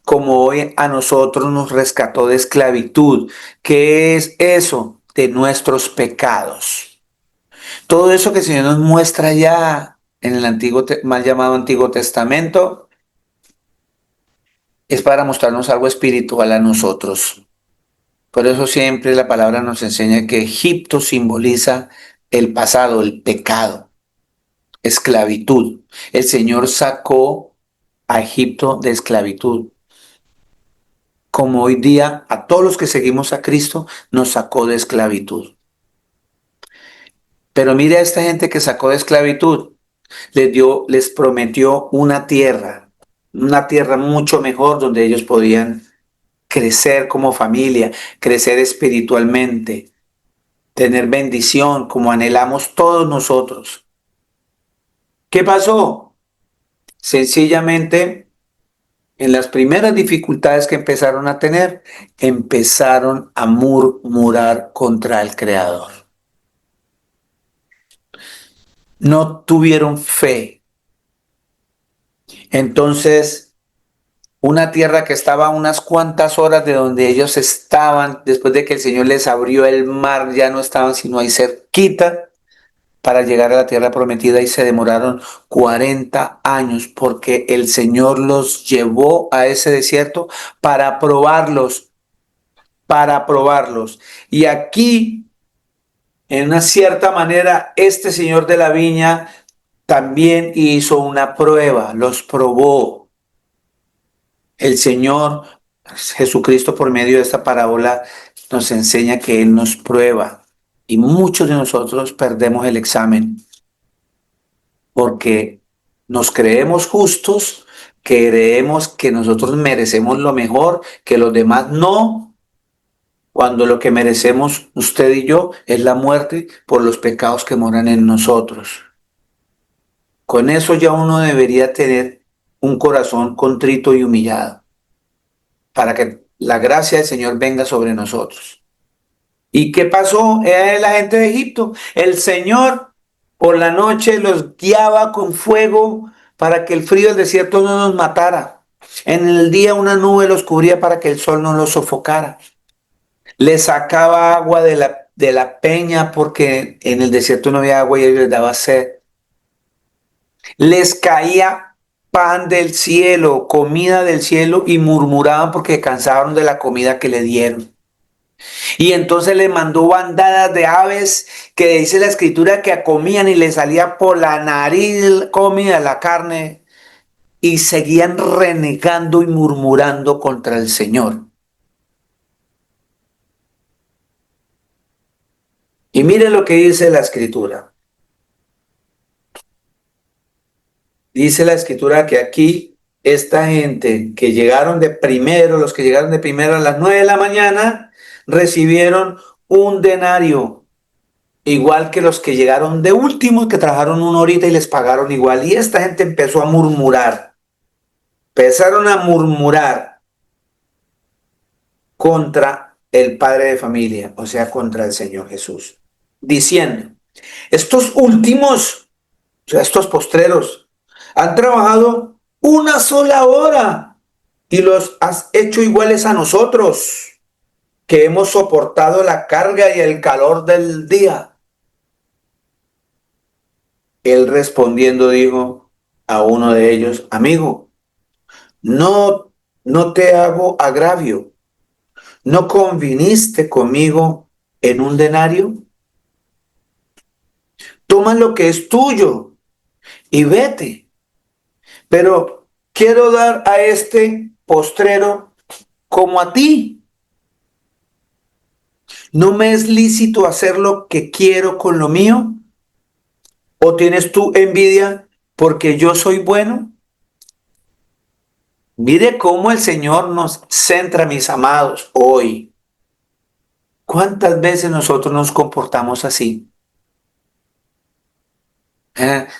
A: como hoy a nosotros nos rescató de esclavitud. ¿Qué es eso? De nuestros pecados. Todo eso que el Señor nos muestra ya en el mal llamado Antiguo Testamento, es para mostrarnos algo espiritual a nosotros. Por eso siempre la palabra nos enseña que Egipto simboliza el pasado, el pecado, esclavitud. El Señor sacó a Egipto de esclavitud. Como hoy día a todos los que seguimos a Cristo nos sacó de esclavitud. Pero mire a esta gente que sacó de esclavitud, les prometió una tierra mucho mejor donde ellos podían crecer como familia, crecer espiritualmente, tener bendición como anhelamos todos nosotros. ¿Qué pasó? Sencillamente, en las primeras dificultades que empezaron a tener, empezaron a murmurar contra el Creador. No tuvieron fe. Entonces, una tierra que estaba a unas cuantas horas de donde ellos estaban, después de que el Señor les abrió el mar, ya no estaban sino ahí cerquita para llegar a la tierra prometida, y se demoraron 40 años porque el Señor los llevó a ese desierto para probarlos, para probarlos. Y aquí, en una cierta manera, este Señor de la viña también hizo una prueba, los probó. El Señor Jesucristo por medio de esta parábola nos enseña que Él nos prueba y muchos de nosotros perdemos el examen porque nos creemos justos, creemos que nosotros merecemos lo mejor, que los demás no, cuando lo que merecemos usted y yo es la muerte por los pecados que moran en nosotros. Con eso ya uno debería tener un corazón contrito y humillado para que la gracia del Señor venga sobre nosotros. ¿Y qué pasó? La gente de Egipto. El Señor por la noche los guiaba con fuego para que el frío del desierto no nos matara. En el día una nube los cubría para que el sol no los sofocara. Les sacaba agua de la peña porque en el desierto no había agua y ellos les daba sed. Les caía pan del cielo, comida del cielo y murmuraban porque cansaron de la comida que le dieron. Y entonces le mandó bandadas de aves que dice la escritura que comían y le salía por la nariz comida la carne y seguían renegando y murmurando contra el Señor. Y mire lo que dice la escritura. Dice la escritura que aquí esta gente que llegaron de primero, los que llegaron de primero a las 9 de la mañana, recibieron un denario. Igual que los que llegaron de último, que trabajaron una horita y les pagaron igual. Y esta gente empezó a murmurar. Empezaron a murmurar contra el padre de familia, o sea, contra el Señor Jesús. Diciendo, estos últimos, o sea, estos postreros, han trabajado una sola hora y los has hecho iguales a nosotros, que hemos soportado la carga y el calor del día. Él respondiendo dijo a uno de ellos, amigo, no te hago agravio. ¿No conviniste conmigo en un denario? Toma lo que es tuyo y vete. Pero quiero dar a este postrero como a ti. ¿No me es lícito hacer lo que quiero con lo mío? ¿O tienes tú envidia porque yo soy bueno? Mire cómo el Señor nos centra, mis amados, hoy. ¿Cuántas veces nosotros nos comportamos así?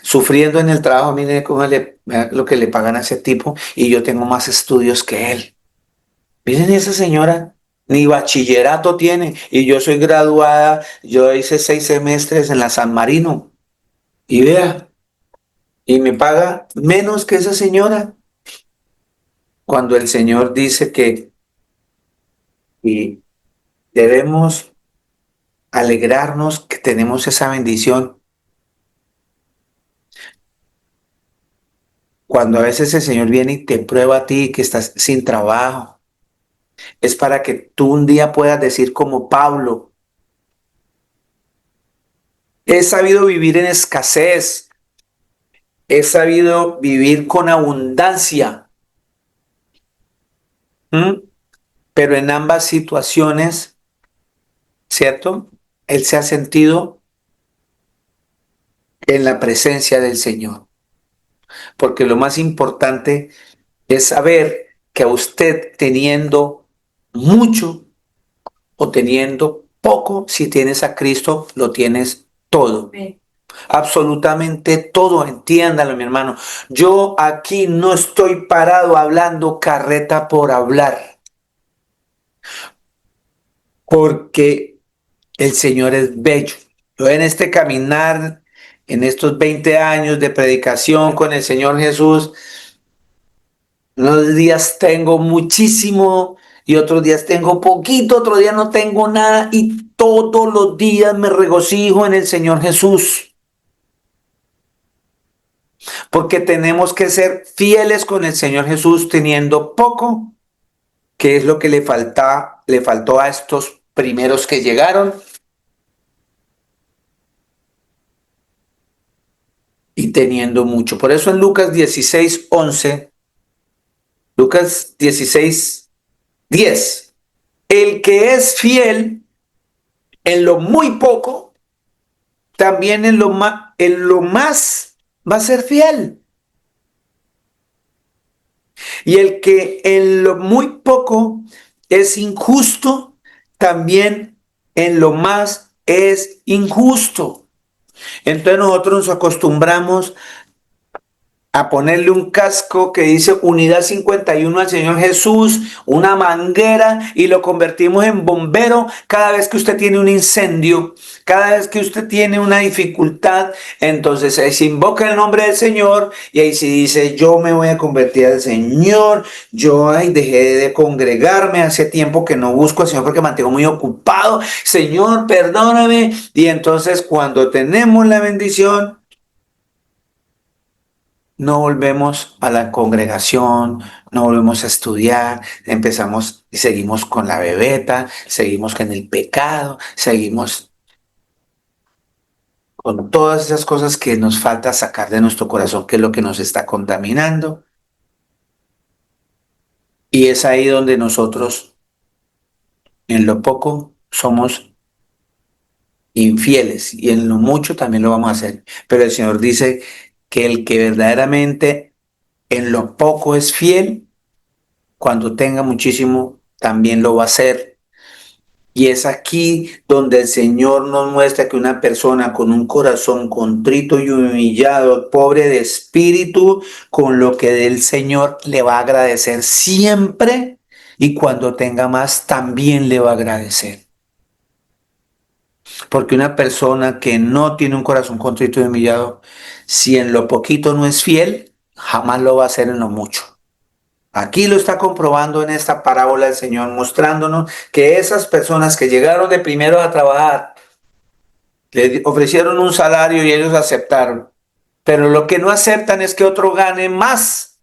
A: Sufriendo en el trabajo, mire cómo lo que le pagan a ese tipo y yo tengo más estudios que él. Miren esa señora, ni bachillerato tiene y yo soy graduada, yo hice 6 semestres en la San Marino y vea, y me paga menos que esa señora. Cuando el Señor dice que y debemos alegrarnos que tenemos esa bendición. Cuando a veces el Señor viene y te prueba a ti que estás sin trabajo, es para que tú un día puedas decir como Pablo, he sabido vivir en escasez, he sabido vivir con abundancia. ¿Mm? Pero en ambas situaciones, ¿cierto? Él se ha sentido en la presencia del Señor. Porque lo más importante es saber que a usted teniendo mucho o teniendo poco, si tienes a Cristo, lo tienes todo. Absolutamente todo, entiéndalo, mi hermano. Yo aquí no estoy parado hablando carreta por hablar, porque el Señor es bello. Yo en este caminar, en estos 20 años de predicación con el Señor Jesús, unos días tengo muchísimo y otros días tengo poquito, otros días no tengo nada y todos los días me regocijo en el Señor Jesús. Porque tenemos que ser fieles con el Señor Jesús teniendo poco, que es lo que le faltó a estos primeros que llegaron. Y teniendo mucho. Por eso en Lucas 16:11, Lucas 16, 10. El que es fiel en lo muy poco, también en lo más va a ser fiel. Y el que en lo muy poco es injusto, también en lo más es injusto. Entonces nosotros nos acostumbramos a ponerle un casco que dice Unidad 51 al Señor Jesús, una manguera, y lo convertimos en bombero cada vez que usted tiene un incendio, cada vez que usted tiene una dificultad. Entonces ahí se invoca el nombre del Señor y ahí se dice: yo me voy a convertir al Señor. Yo dejé de congregarme, hace tiempo que no busco al Señor porque me mantengo muy ocupado. Señor, perdóname. Y entonces cuando tenemos la bendición, no volvemos a la congregación, no volvemos a estudiar, empezamos y seguimos con la bebeta, seguimos con el pecado, seguimos con todas esas cosas que nos falta sacar de nuestro corazón, que es lo que nos está contaminando. Y es ahí donde nosotros, en lo poco, somos infieles y en lo mucho también lo vamos a hacer. Pero el Señor dice que el que verdaderamente en lo poco es fiel, cuando tenga muchísimo, también lo va a hacer. Y es aquí donde el Señor nos muestra que una persona con un corazón contrito y humillado, pobre de espíritu, con lo que del Señor le va a agradecer siempre, y cuando tenga más también le va a agradecer. Porque una persona que no tiene un corazón contrito y humillado, si en lo poquito no es fiel, jamás lo va a hacer en lo mucho. Aquí lo está comprobando en esta parábola el Señor, mostrándonos que esas personas que llegaron de primero a trabajar, le ofrecieron un salario y ellos aceptaron. Pero lo que no aceptan es que otro gane más.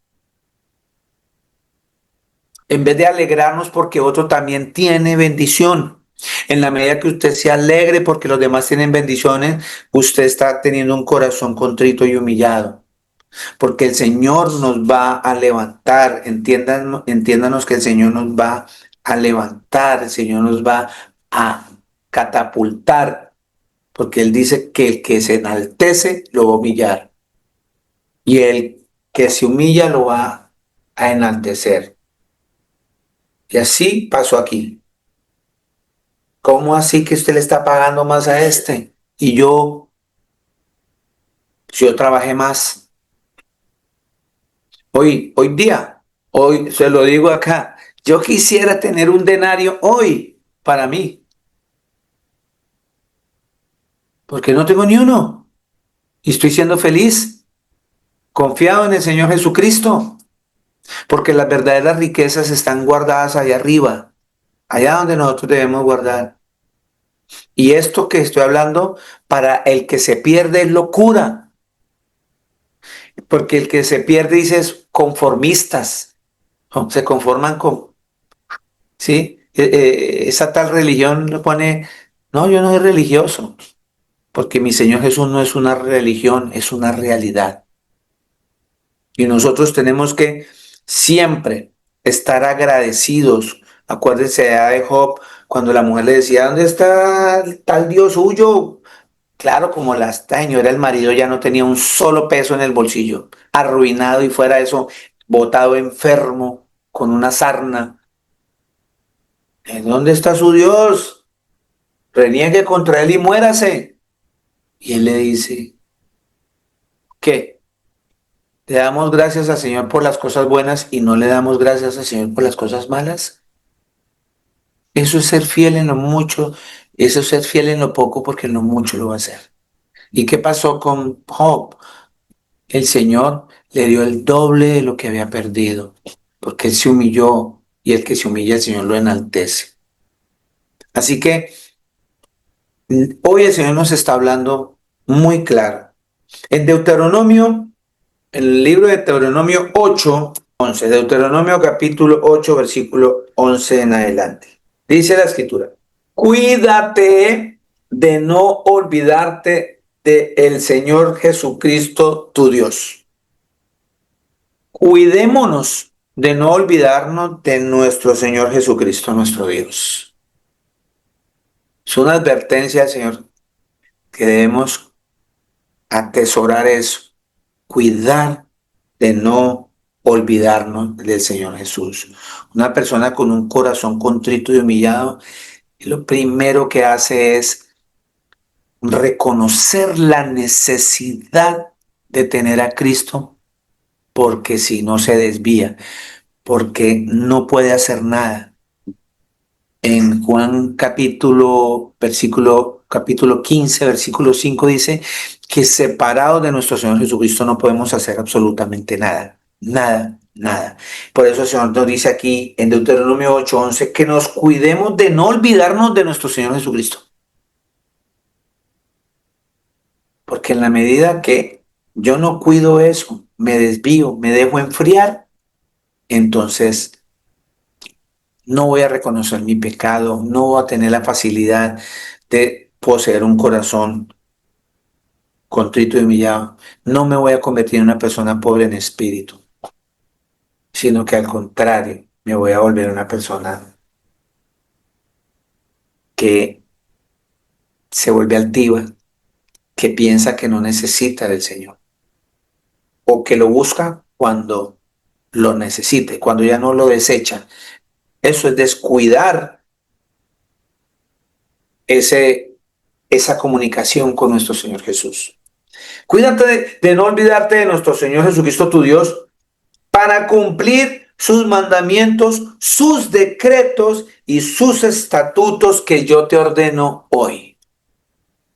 A: En vez de alegrarnos porque otro también tiene bendición. En la medida que usted se alegre porque los demás tienen bendiciones, usted está teniendo un corazón contrito y humillado. Porque el Señor nos va a levantar. Entiéndanos que el Señor nos va a levantar, el Señor nos va a catapultar, porque Él dice que el que se enaltece lo va a humillar y el que se humilla lo va a enaltecer. Y así pasó aquí. ¿Cómo así que usted le está pagando más a este? Y yo trabajé más. Hoy día, hoy se lo digo acá, yo quisiera tener un denario hoy para mí, porque no tengo ni uno y estoy siendo feliz, confiado en el Señor Jesucristo, porque las verdaderas riquezas están guardadas allá arriba, allá donde nosotros debemos guardar. Y esto que estoy hablando, para el que se pierde es locura, porque el que se pierde dice es conformistas, ¿no? Se conforman con, ¿sí? Esa tal religión le pone: no, yo no soy religioso, porque mi Señor Jesús no es una religión, es una realidad. Y nosotros tenemos que siempre estar agradecidos. Acuérdense de Job, cuando la mujer le decía: ¿dónde está el tal Dios suyo? Claro, como la señora, el marido ya no tenía un solo peso en el bolsillo, arruinado, y fuera de eso, botado enfermo, con una sarna. ¿En dónde está su Dios? Reniegue contra él y muérase. Y él le dice: ¿qué? ¿Le damos gracias al Señor por las cosas buenas y no le damos gracias al Señor por las cosas malas? Eso es ser fiel en lo mucho, eso es ser fiel en lo poco, porque en lo mucho lo va a hacer. ¿Y qué pasó con Job? El Señor le dio el doble de lo que había perdido, porque él se humilló, y el que se humilla, el Señor lo enaltece. Así que hoy el Señor nos está hablando muy claro. En Deuteronomio, en el libro de Deuteronomio 8:11, Deuteronomio capítulo 8, versículo 11 en adelante. Dice la escritura: cuídate de no olvidarte del Señor Jesucristo tu Dios. Cuidémonos de no olvidarnos de nuestro Señor Jesucristo, nuestro Dios. Es una advertencia del Señor que debemos atesorar eso, cuidar de no olvidarnos del Señor Jesús. Una persona con un corazón contrito y humillado, lo primero que hace es reconocer la necesidad de tener a Cristo, porque si no se desvía, porque no puede hacer nada. En Juan capítulo 15, versículo 5 dice que separados de nuestro Señor Jesucristo no podemos hacer absolutamente nada, nada, nada. Por eso el Señor nos dice aquí en Deuteronomio 8:11 que nos cuidemos de no olvidarnos de nuestro Señor Jesucristo. Porque en la medida que yo no cuido eso, me desvío, me dejo enfriar, entonces no voy a reconocer mi pecado, no voy a tener la facilidad de poseer un corazón contrito y humillado. No me voy a convertir en una persona pobre en espíritu, sino que al contrario, me voy a volver una persona que se vuelve altiva, que piensa que no necesita del Señor, o que lo busca cuando lo necesite, cuando ya no lo desecha. Eso es descuidar esa comunicación con nuestro Señor Jesús. Cuídate de no olvidarte de nuestro Señor Jesucristo, tu Dios, para cumplir sus mandamientos, sus decretos y sus estatutos que yo te ordeno hoy.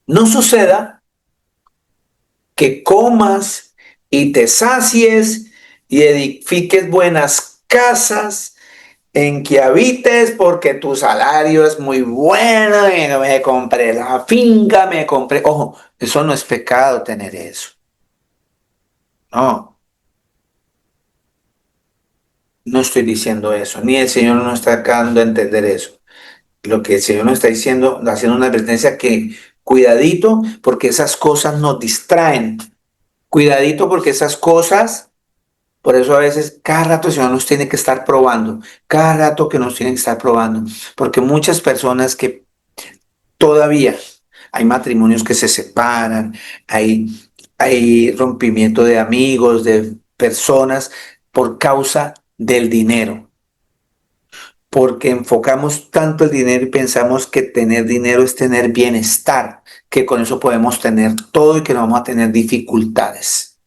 A: No suceda que comas y te sacies y edifiques buenas casas en que habites porque tu salario es muy bueno y me compré la finca, me compré... Ojo, eso no es pecado tener eso. No, no estoy diciendo eso, ni el Señor nos está dando a entender eso. Lo que el Señor nos está diciendo, haciendo una advertencia que cuidadito porque esas cosas nos distraen. Cuidadito porque esas cosas, por eso a veces cada rato el Señor nos tiene que estar probando, cada rato que nos tiene que estar probando, porque muchas personas que todavía hay matrimonios que se separan, hay rompimiento de amigos, de personas por causa del dinero. Porque enfocamos tanto el dinero y pensamos que tener dinero es tener bienestar, que con eso podemos tener todo y que no vamos a tener dificultades.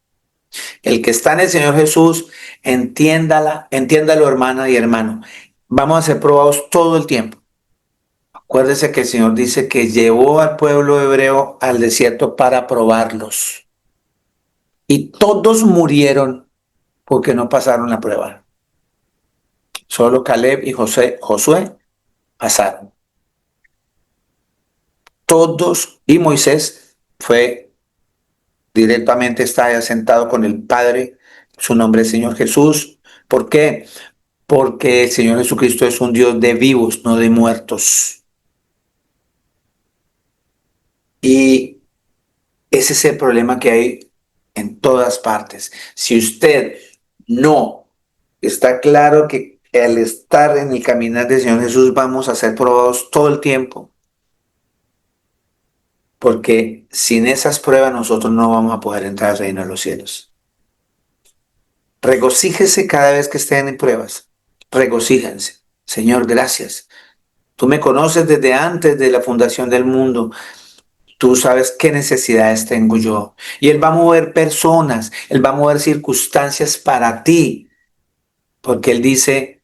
A: El que está en el Señor Jesús, entiéndalo hermana y hermano. Vamos a ser probados todo el tiempo. Acuérdese que el Señor dice que llevó al pueblo hebreo al desierto para probarlos. Y todos murieron porque no pasaron la prueba. Solo Caleb y Josué pasaron. Todos, y Moisés fue directamente, está allá sentado con el Padre, su nombre es Señor Jesús. ¿Por qué? Porque el Señor Jesucristo es un Dios de vivos, no de muertos. Y ese es el problema que hay en todas partes. Si usted no está claro que al estar en el caminar del Señor Jesús vamos a ser probados todo el tiempo, porque sin esas pruebas nosotros no vamos a poder entrar al reino de los cielos. Regocíjese cada vez que estén en pruebas. Regocíjense. Señor, gracias. Tú me conoces desde antes de la fundación del mundo. Tú sabes qué necesidades tengo yo. Y Él va a mover personas, Él va a mover circunstancias para ti. Porque Él dice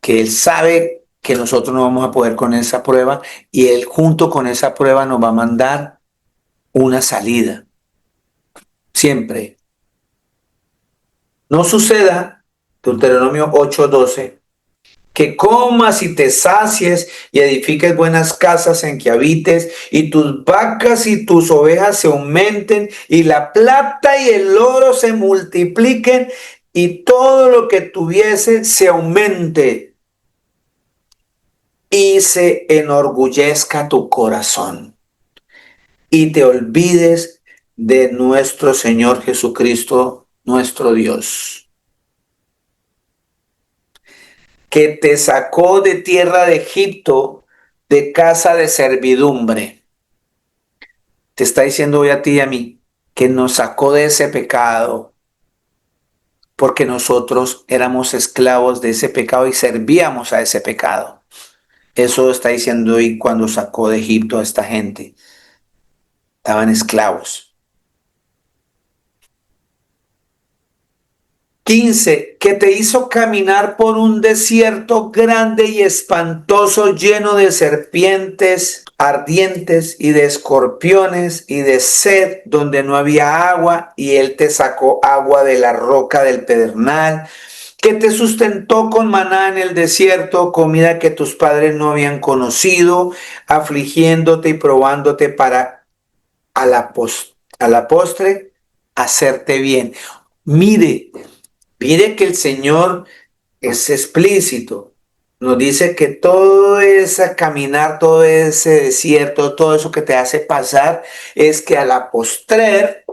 A: que Él sabe que nosotros no vamos a poder con esa prueba y Él junto con esa prueba nos va a mandar una salida. Siempre. No suceda, Deuteronomio 8:12, que comas y te sacies y edifiques buenas casas en que habites y tus vacas y tus ovejas se aumenten y la plata y el oro se multipliquen y todo lo que tuviese se aumente y se enorgullezca tu corazón y te olvides de nuestro Señor Jesucristo, nuestro Dios. que te sacó de tierra de Egipto, de casa de servidumbre. Te está diciendo hoy a ti y a mí que nos sacó de ese pecado, porque nosotros éramos esclavos de ese pecado y servíamos a ese pecado. Eso está diciendo hoy cuando sacó de Egipto a esta gente. Estaban esclavos. 15, que te hizo caminar por un desierto grande y espantoso, lleno de serpientes ardientes y de escorpiones y de sed, donde no había agua, y él te sacó agua de la roca del pedernal, que te sustentó con maná en el desierto, comida que tus padres no habían conocido, afligiéndote y probándote para a la postre hacerte bien. Mire, Mire que el Señor es explícito. Nos dice que todo ese caminar, todo ese desierto, todo eso que te hace pasar, es que a la postrer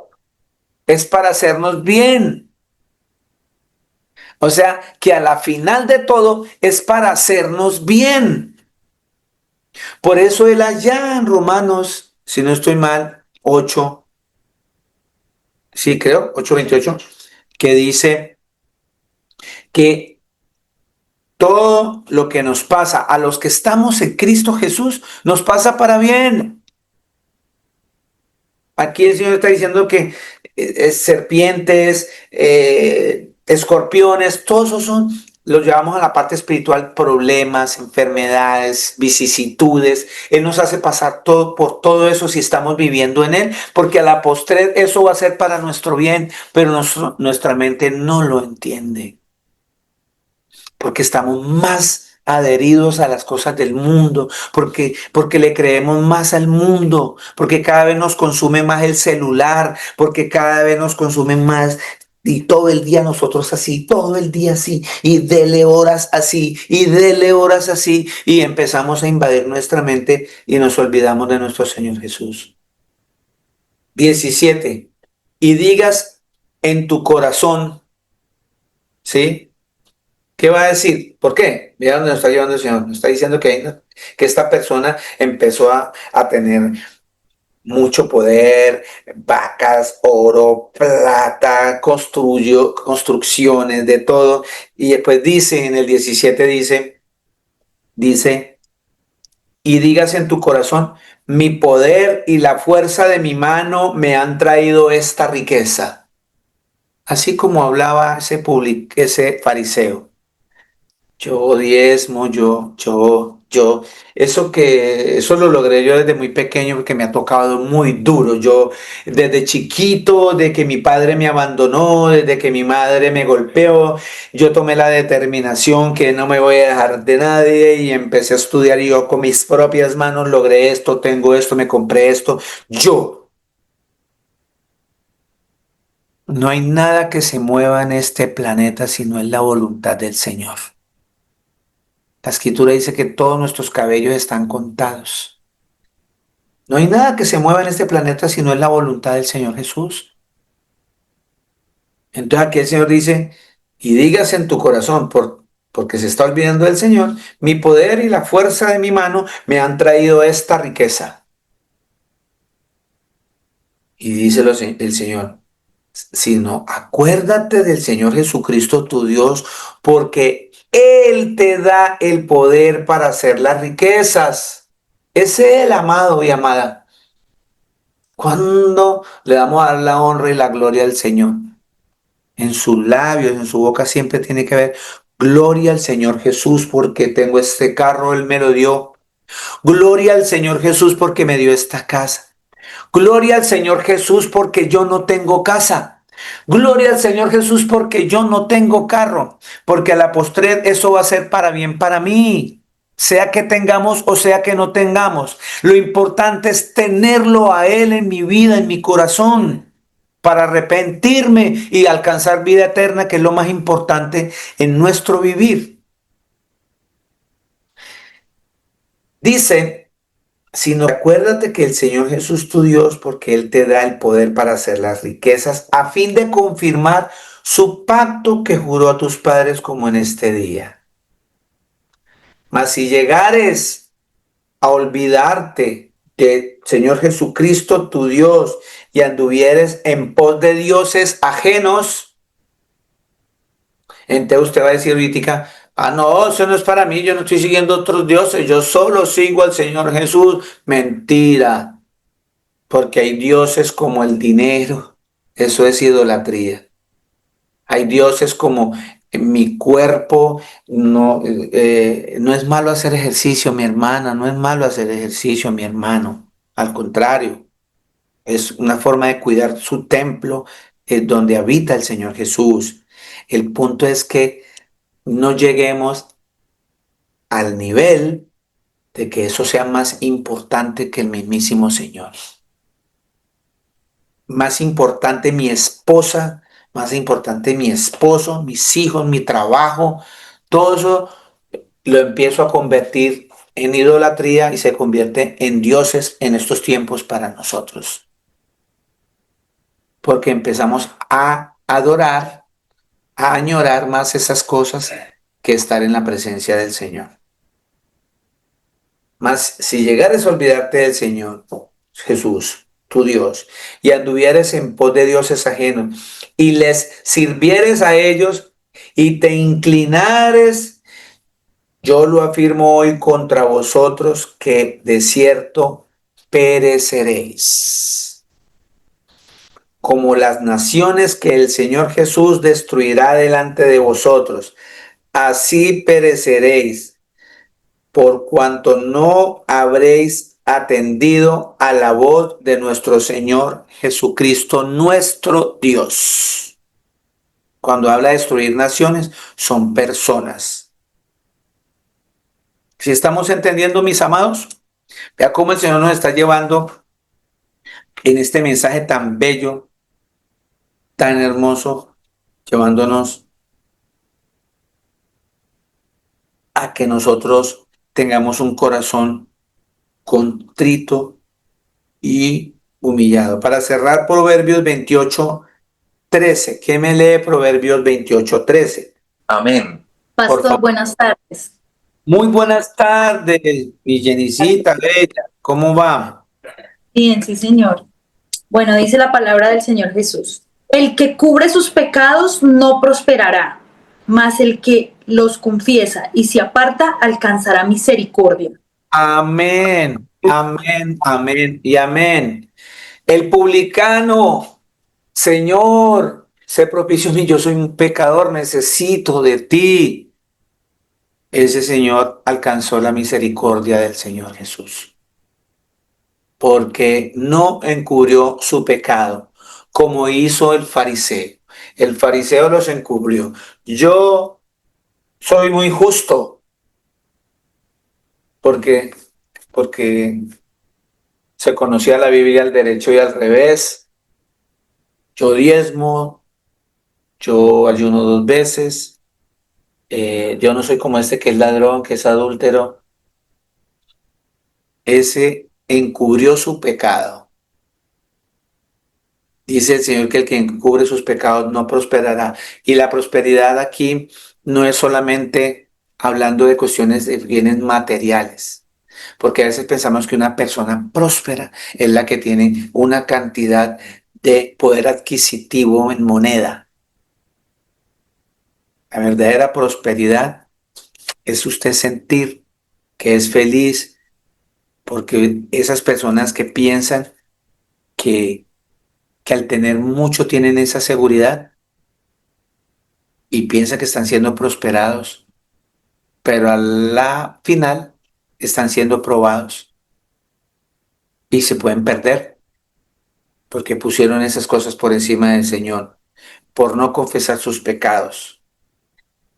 A: es para hacernos bien. O sea, que a la final de todo es para hacernos bien. Por eso él allá en Romanos, si no estoy mal, 8, sí creo, 8:28, que dice que todo lo que nos pasa a los que estamos en Cristo Jesús nos pasa para bien. Aquí el Señor está diciendo que serpientes, escorpiones, todos esos son, los llevamos a la parte espiritual, problemas, enfermedades, vicisitudes. Él nos hace pasar todo por todo eso si estamos viviendo en Él, porque a la postre eso va a ser para nuestro bien, pero nuestra mente no lo entiende. Porque estamos más adheridos a las cosas del mundo, porque le creemos más al mundo, porque cada vez nos consume más el celular, porque cada vez nos consume más y todo el día nosotros así, todo el día así, y dele horas así, y dele horas así, y empezamos a invadir nuestra mente y nos olvidamos de nuestro Señor Jesús. 17. Y digas en tu corazón, ¿sí? ¿Qué va a decir? ¿Por qué? Mira dónde nos está llevando el Señor. Nos está diciendo que esta persona empezó a tener mucho poder, vacas, oro, plata, construcciones, de todo. Y después dice, en el 17 dice, y digas en tu corazón, mi poder y la fuerza de mi mano me han traído esta riqueza. Así como hablaba ese fariseo. Yo diezmo, eso lo logré yo desde muy pequeño porque me ha tocado muy duro. Yo desde chiquito, de que mi padre me abandonó, desde que mi madre me golpeó, yo tomé la determinación que no me voy a dejar de nadie y empecé a estudiar y yo con mis propias manos logré esto, tengo esto, me compré esto. Yo. No hay nada que se mueva en este planeta si no es la voluntad del Señor. La escritura dice que todos nuestros cabellos están contados. No hay nada que se mueva en este planeta si no es la voluntad del Señor Jesús. Entonces aquí el Señor dice, y digas en tu corazón, porque se está olvidando del Señor, mi poder y la fuerza de mi mano me han traído esta riqueza. Y dice el Señor, sino acuérdate del Señor Jesucristo tu Dios, porque Él te da el poder para hacer las riquezas. Es Él, amado y amada. ¿Cuándo le damos a dar la honra y la gloria al Señor? En sus labios, en su boca siempre tiene que haber gloria al Señor Jesús porque tengo este carro, Él me lo dio. Gloria al Señor Jesús porque me dio esta casa. Gloria al Señor Jesús porque yo no tengo casa. Gloria al Señor Jesús porque yo no tengo carro. Porque a la postre eso va a ser para bien para mí. Sea que tengamos o sea que no tengamos. Lo importante es tenerlo a Él en mi vida, en mi corazón, para arrepentirme y alcanzar vida eterna, que es lo más importante en nuestro vivir. Dice, sino acuérdate que el Señor Jesús tu Dios, porque Él te da el poder para hacer las riquezas, a fin de confirmar su pacto que juró a tus padres como en este día. Mas si llegares a olvidarte de Señor Jesucristo tu Dios y anduvieres en pos de dioses ajenos, entonces usted va a decir ahorita, ah, no, eso no es para mí, yo no estoy siguiendo otros dioses, yo solo sigo al Señor Jesús. Mentira, porque hay dioses como el dinero, eso es idolatría. Hay dioses como mi cuerpo, no, no es malo hacer ejercicio, mi hermana, no es malo hacer ejercicio, mi hermano. Al contrario, es una forma de cuidar su templo, donde habita el Señor Jesús. El punto es que no lleguemos al nivel de que eso sea más importante que el mismísimo Señor. Más importante mi esposa, más importante mi esposo, mis hijos, mi trabajo, todo eso lo empiezo a convertir en idolatría y se convierte en dioses en estos tiempos para nosotros. Porque empezamos a adorar, a añorar más esas cosas que estar en la presencia del Señor. Mas si llegares a olvidarte del Señor, Jesús, tu Dios, y anduvieres en pos de dioses ajenos, y les sirvieres a ellos, y te inclinares, yo lo afirmo hoy contra vosotros, que de cierto pereceréis. Como las naciones que el Señor Jesús destruirá delante de vosotros, así pereceréis, por cuanto no habréis atendido a la voz de nuestro Señor Jesucristo, nuestro Dios. Cuando habla de destruir naciones, son personas. Si estamos entendiendo, mis amados, vea cómo el Señor nos está llevando en este mensaje tan bello, tan hermoso, llevándonos a que nosotros tengamos un corazón contrito y humillado. Para cerrar, Proverbios 28:13. ¿Qué me lee Proverbios 28:13?
D: Amén.
A: Por
E: Pastor,
A: favor.
E: buenas tardes.
A: Muy buenas tardes, mi Jenicita bella. ¿Cómo va?
E: Bien, sí, señor. Bueno, dice la palabra del Señor Jesús. El que cubre sus pecados no prosperará, mas el que los confiesa y se aparta alcanzará misericordia.
A: Amén, amén, amén y amén. El publicano, Señor, sé propicio a mí, yo soy un pecador, necesito de ti. Ese Señor alcanzó la misericordia del Señor Jesús, porque no encubrió su pecado, como hizo el fariseo. El fariseo los encubrió. Yo soy muy justo, porque, porque se conocía la Biblia al derecho y al revés. Yo diezmo, yo ayuno 2 veces. Yo no soy como este que es ladrón, que es adúltero. Ese encubrió su pecado. Dice el Señor que el que encubre sus pecados no prosperará. Y la prosperidad aquí no es solamente hablando de cuestiones de bienes materiales, porque a veces pensamos que una persona próspera es la que tiene una cantidad de poder adquisitivo en moneda. La verdadera prosperidad es usted sentir que es feliz, porque esas personas que piensan que al tener mucho tienen esa seguridad y piensan que están siendo prosperados, pero a la final están siendo probados y se pueden perder porque pusieron esas cosas por encima del Señor, por no confesar sus pecados.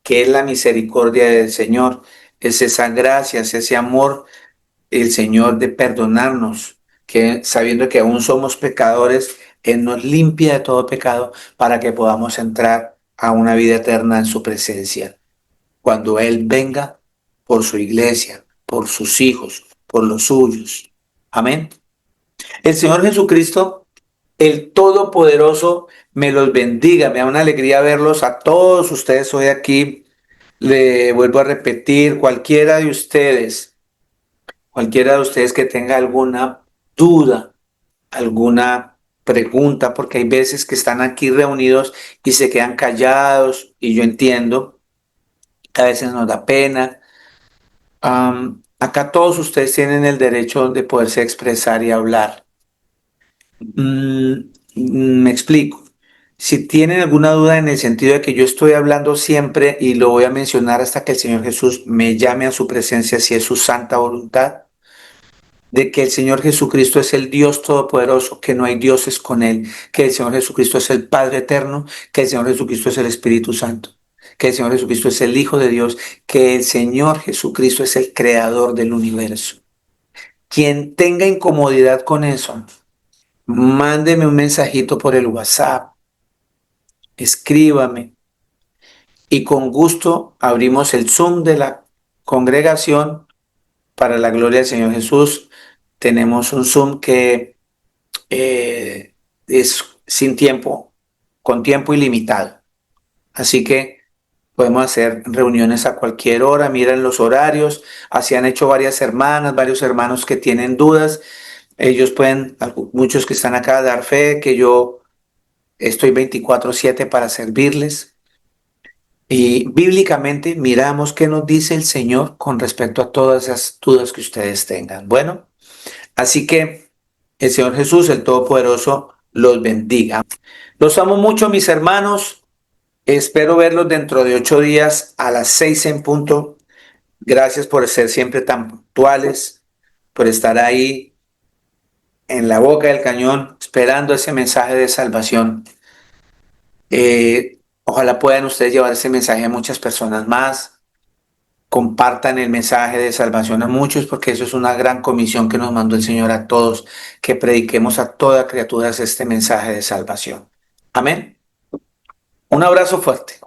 A: ¿Qué es la misericordia del Señor? Es esa gracia, es ese amor, el Señor de perdonarnos, que sabiendo que aún somos pecadores, Él nos limpia de todo pecado para que podamos entrar a una vida eterna en su presencia. Cuando Él venga por su iglesia, por sus hijos, por los suyos. Amén. El Señor Jesucristo, el Todopoderoso, me los bendiga. Me da una alegría verlos a todos ustedes hoy aquí Le vuelvo a repetir, cualquiera de ustedes que tenga alguna duda, alguna pregunta, porque hay veces que están aquí reunidos y se quedan callados, y yo entiendo, a veces nos da pena. Acá todos ustedes tienen el derecho de poderse expresar y hablar. Me explico. Si tienen alguna duda en el sentido de que yo estoy hablando siempre y lo voy a mencionar hasta que el Señor Jesús me llame a su presencia, si es su santa voluntad, de que el Señor Jesucristo es el Dios Todopoderoso, que no hay dioses con Él, que el Señor Jesucristo es el Padre Eterno, que el Señor Jesucristo es el Espíritu Santo, que el Señor Jesucristo es el Hijo de Dios, que el Señor Jesucristo es el Creador del universo. Quien tenga incomodidad con eso, mándeme un mensajito por el WhatsApp, escríbame, y con gusto abrimos el Zoom de la congregación para la gloria del Señor Jesús. Tenemos un Zoom que es sin tiempo, con tiempo ilimitado. Así que podemos hacer reuniones a cualquier hora, miren los horarios. Así han hecho varias hermanas, varios hermanos que tienen dudas. Ellos pueden, muchos que están acá, dar fe que yo estoy 24/7 para servirles. Y bíblicamente miramos qué nos dice el Señor con respecto a todas esas dudas que ustedes tengan. Bueno, así que el Señor Jesús, el Todopoderoso, los bendiga. Los amo mucho, mis hermanos. Espero verlos dentro de 8 días a las 6 en punto. Gracias por ser siempre tan puntuales, por estar ahí en la boca del cañón, esperando ese mensaje de salvación. Ojalá puedan ustedes llevar ese mensaje a muchas personas más. Compartan el mensaje de salvación a muchos, porque eso es una gran comisión que nos mandó el Señor a todos, que prediquemos a toda criatura este mensaje de salvación. Amén. Un abrazo fuerte.